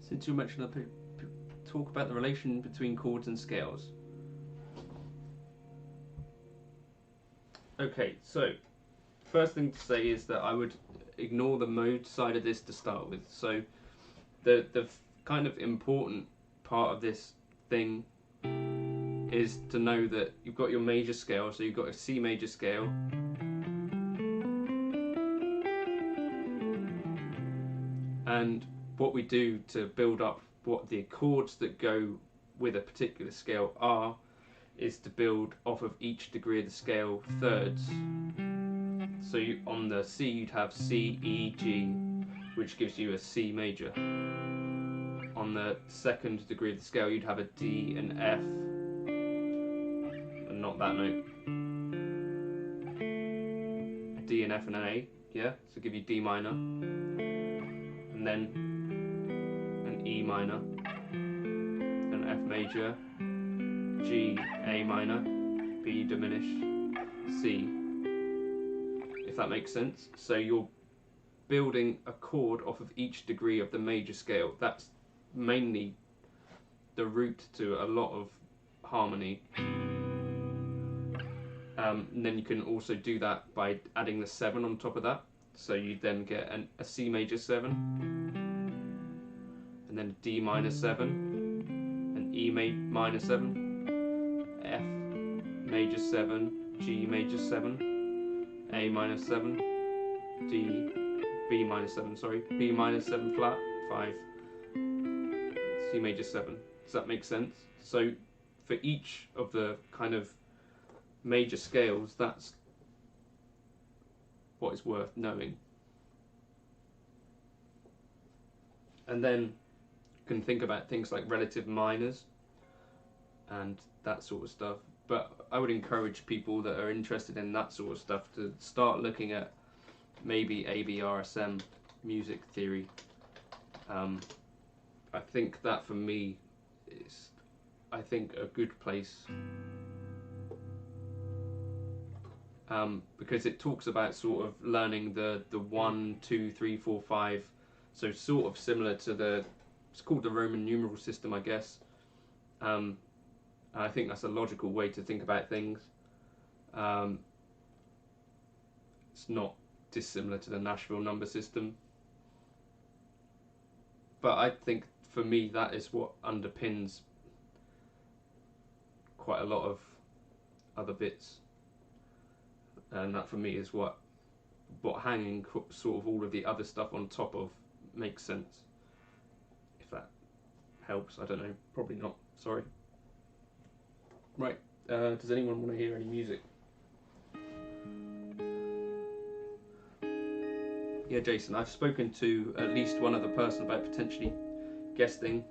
Since you mentioned talk about the relation between chords and scales. Okay, so first thing to say is that I would ignore the mode side of this to start with. So the kind of important part of this thing is to know that you've got your major scale, so you've got a C major scale, and what we do to build up what the chords that go with a particular scale are is to build off of each degree of the scale thirds. So on the C you'd have C, E, G, which gives you a C major. On the second degree of the scale you'd have a D and F, and not that note. A D and F and an A, yeah? So give you D minor, and then an E minor, an F major, G, A minor, B diminished, C, if that makes sense. So you're building a chord off of each degree of the major scale. That's mainly the root to a lot of harmony. And then you can also do that by adding the 7 on top of that. So you then get a C major 7, and then a D minor 7, an E minor 7, F major 7, G major 7, A minor 7, B minor 7, sorry, B minor 7 flat, 5, C major 7. Does that make sense? So for each of the kind of major scales, that's what is worth knowing. And then you can think about things like relative minors and that sort of stuff. But I would encourage people that are interested in that sort of stuff to start looking at maybe ABRSM music theory. I think that for me is, I think, a good place, because it talks about sort of learning the 1, 2, 3, 4, 5, so sort of similar to it's called the Roman numeral system, I guess. And I think that's a logical way to think about things. It's not dissimilar to the Nashville number system. But I think for me that is what underpins quite a lot of other bits. And that for me is what hanging sort of all of the other stuff on top of makes sense. If that helps, I don't know, probably not. Sorry. Right. Does anyone want to hear any music? Yeah, Jason, I've spoken to at least one other person about potentially guesting.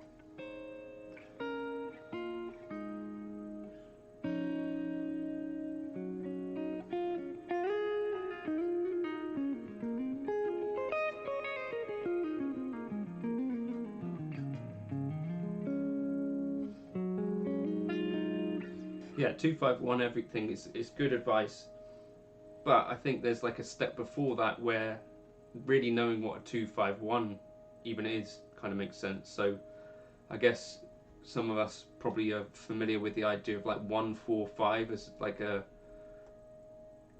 Yeah, 251 everything is good advice, but I think there's like a step before that where really knowing what a 251 even is kind of makes sense. So I guess some of us probably are familiar with the idea of like 145 as like a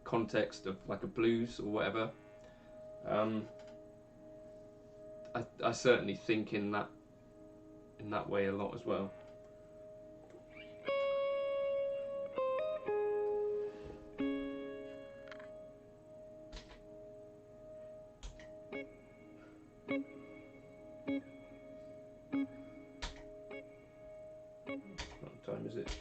context of like a blues or whatever. I certainly think in that way a lot as well. What time is it?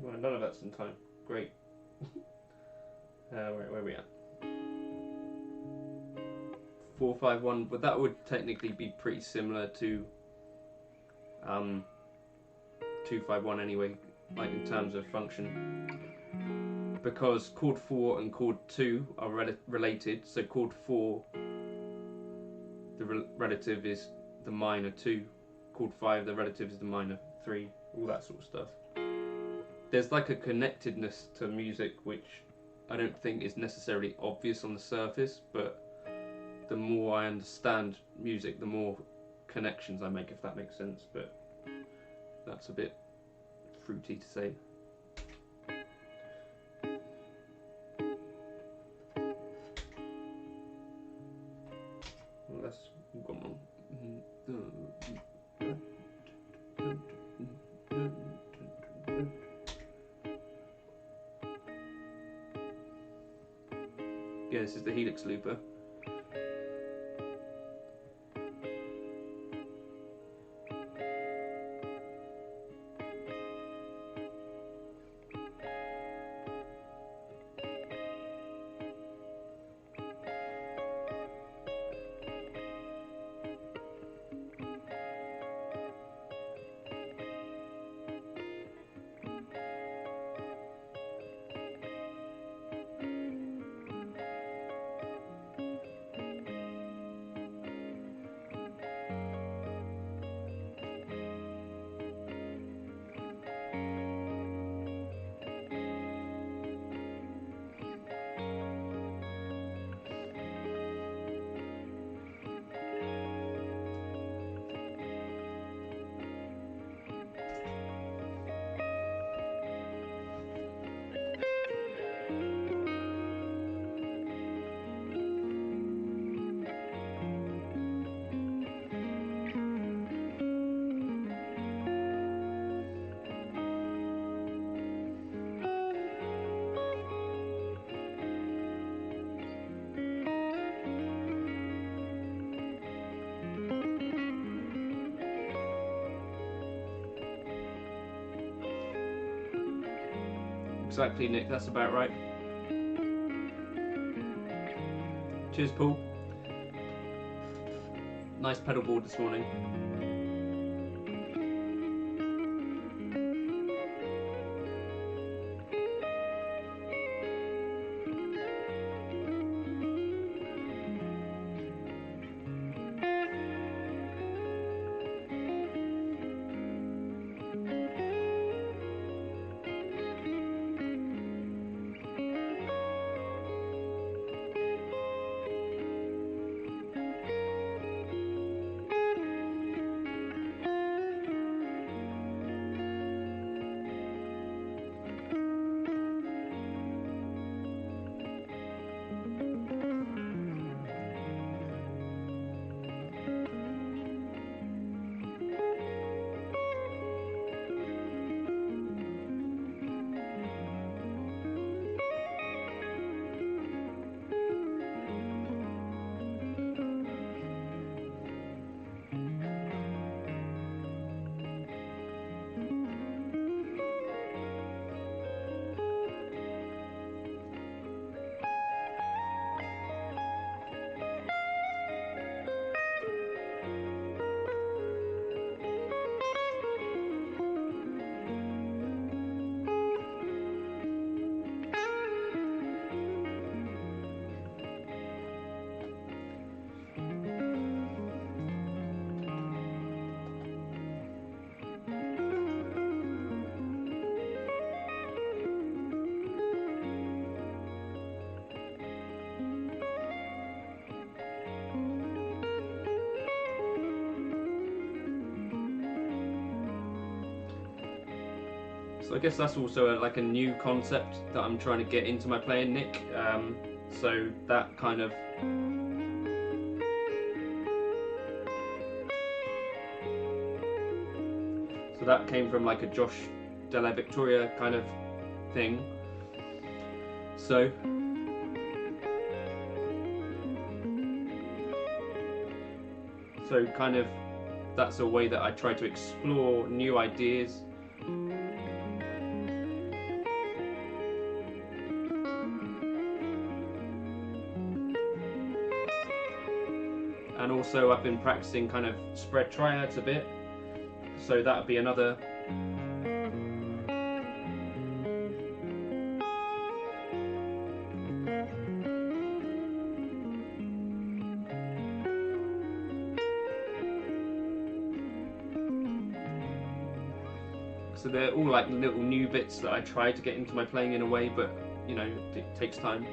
Well, none of that's in time. Great. Where are we at? 451, but that would technically be pretty similar to 251 anyway, like in terms of function, because chord 4 and chord 2 are related. So chord 4, the relative is the minor 2, chord 5, the relative is the minor 3, all that sort of stuff. There's like a connectedness to music which I don't think is necessarily obvious on the surface, but the more I understand music, the more connections I make, if that makes sense. But that's a bit fruity to say. Well, that's gone wrong. Yeah, this is the Helix looper. Exactly, Nick, that's about right. Cheers, Paul. Nice pedal board this morning. So I guess that's also like a new concept that I'm trying to get into my playing, Nick. So that kind of that came from like a Josh Della Victoria kind of thing. So kind of that's a way that I try to explore new ideas. And also I've been practicing kind of spread triads a bit, so that would be another. So they're all like little new bits that I try to get into my playing in a way, but you know, it takes time.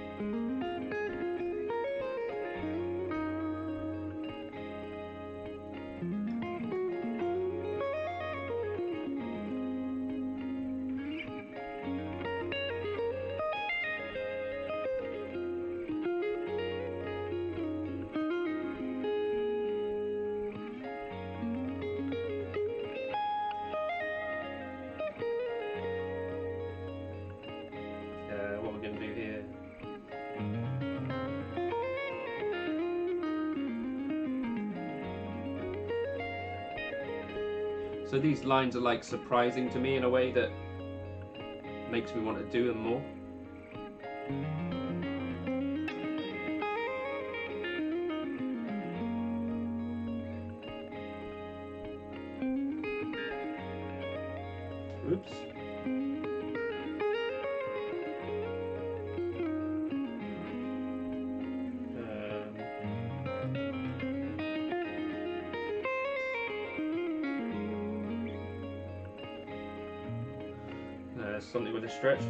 What we're going to do here. So these lines are like surprising to me in a way that makes me want to do them more. Oops. Something with a stretch.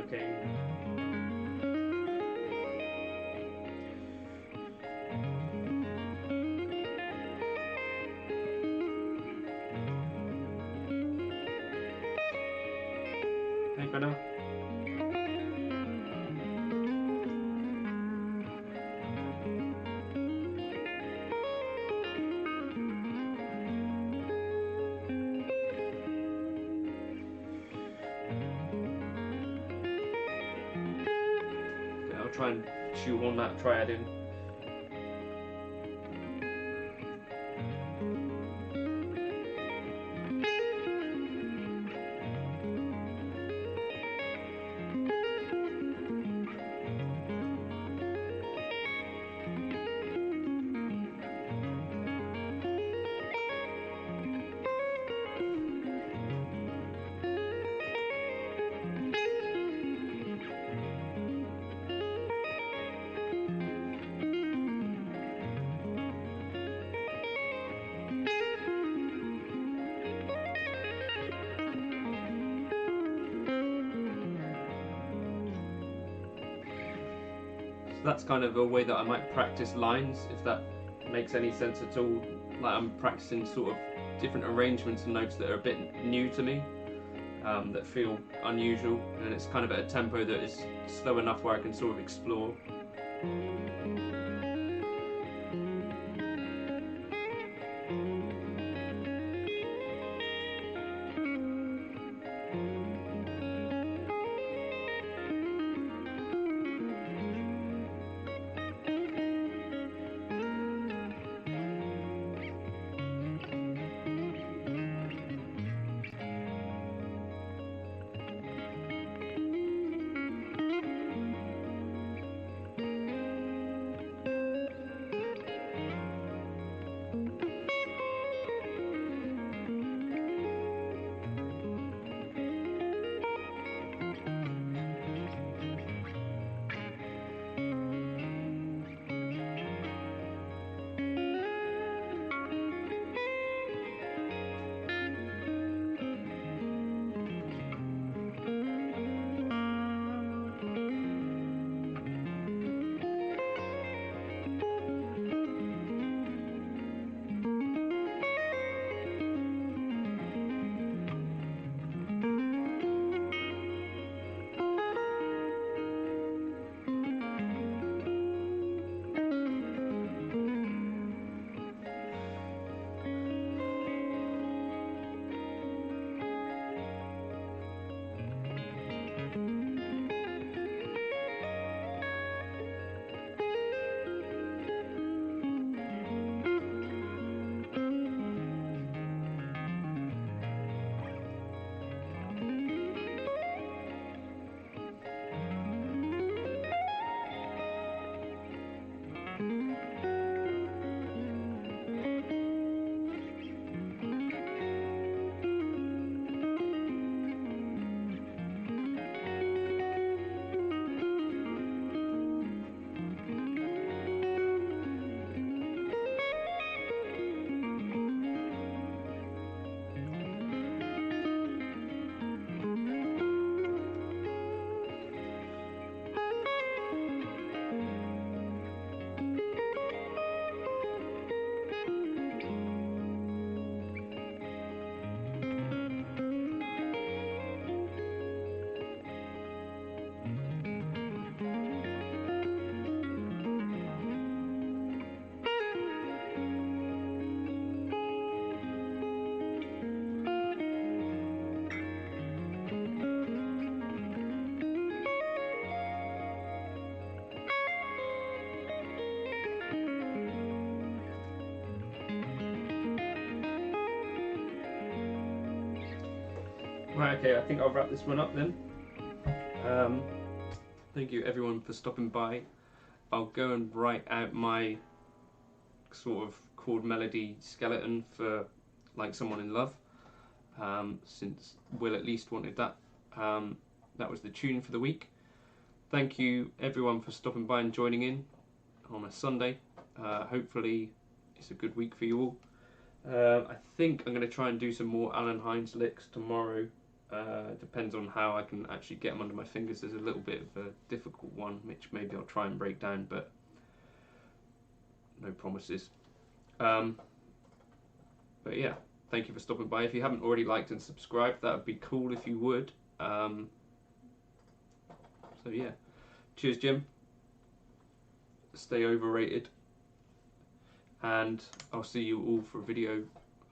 Okay. Hey, Brenna. I'll try and shoehorn that triad in. That's kind of a way that I might practice lines, if that makes any sense at all. Like I'm practicing sort of different arrangements and notes that are a bit new to me, that feel unusual, and it's kind of at a tempo that is slow enough where I can sort of explore. Right, okay, I think I'll wrap this one up then. Thank you everyone for stopping by. I'll go and write out my sort of chord melody skeleton for Like Someone in Love, since Will at least wanted that. That was the tune for the week. Thank you everyone for stopping by and joining in on a Sunday. Hopefully it's a good week for you all. I think I'm going to try and do some more Alan Hines licks tomorrow. Depends on how I can actually get them under my fingers. There's a little bit of a difficult one which maybe I'll try and break down, but no promises. But yeah, thank you for stopping by. If you haven't already liked and subscribed, that would be cool if you would. So yeah, cheers Jim, stay overrated, and I'll see you all for a video.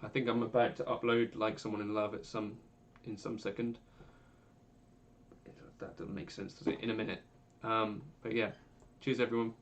I think I'm about to upload Like Someone in Love in some second. That doesn't make sense, does it? In a minute. But yeah, cheers everyone.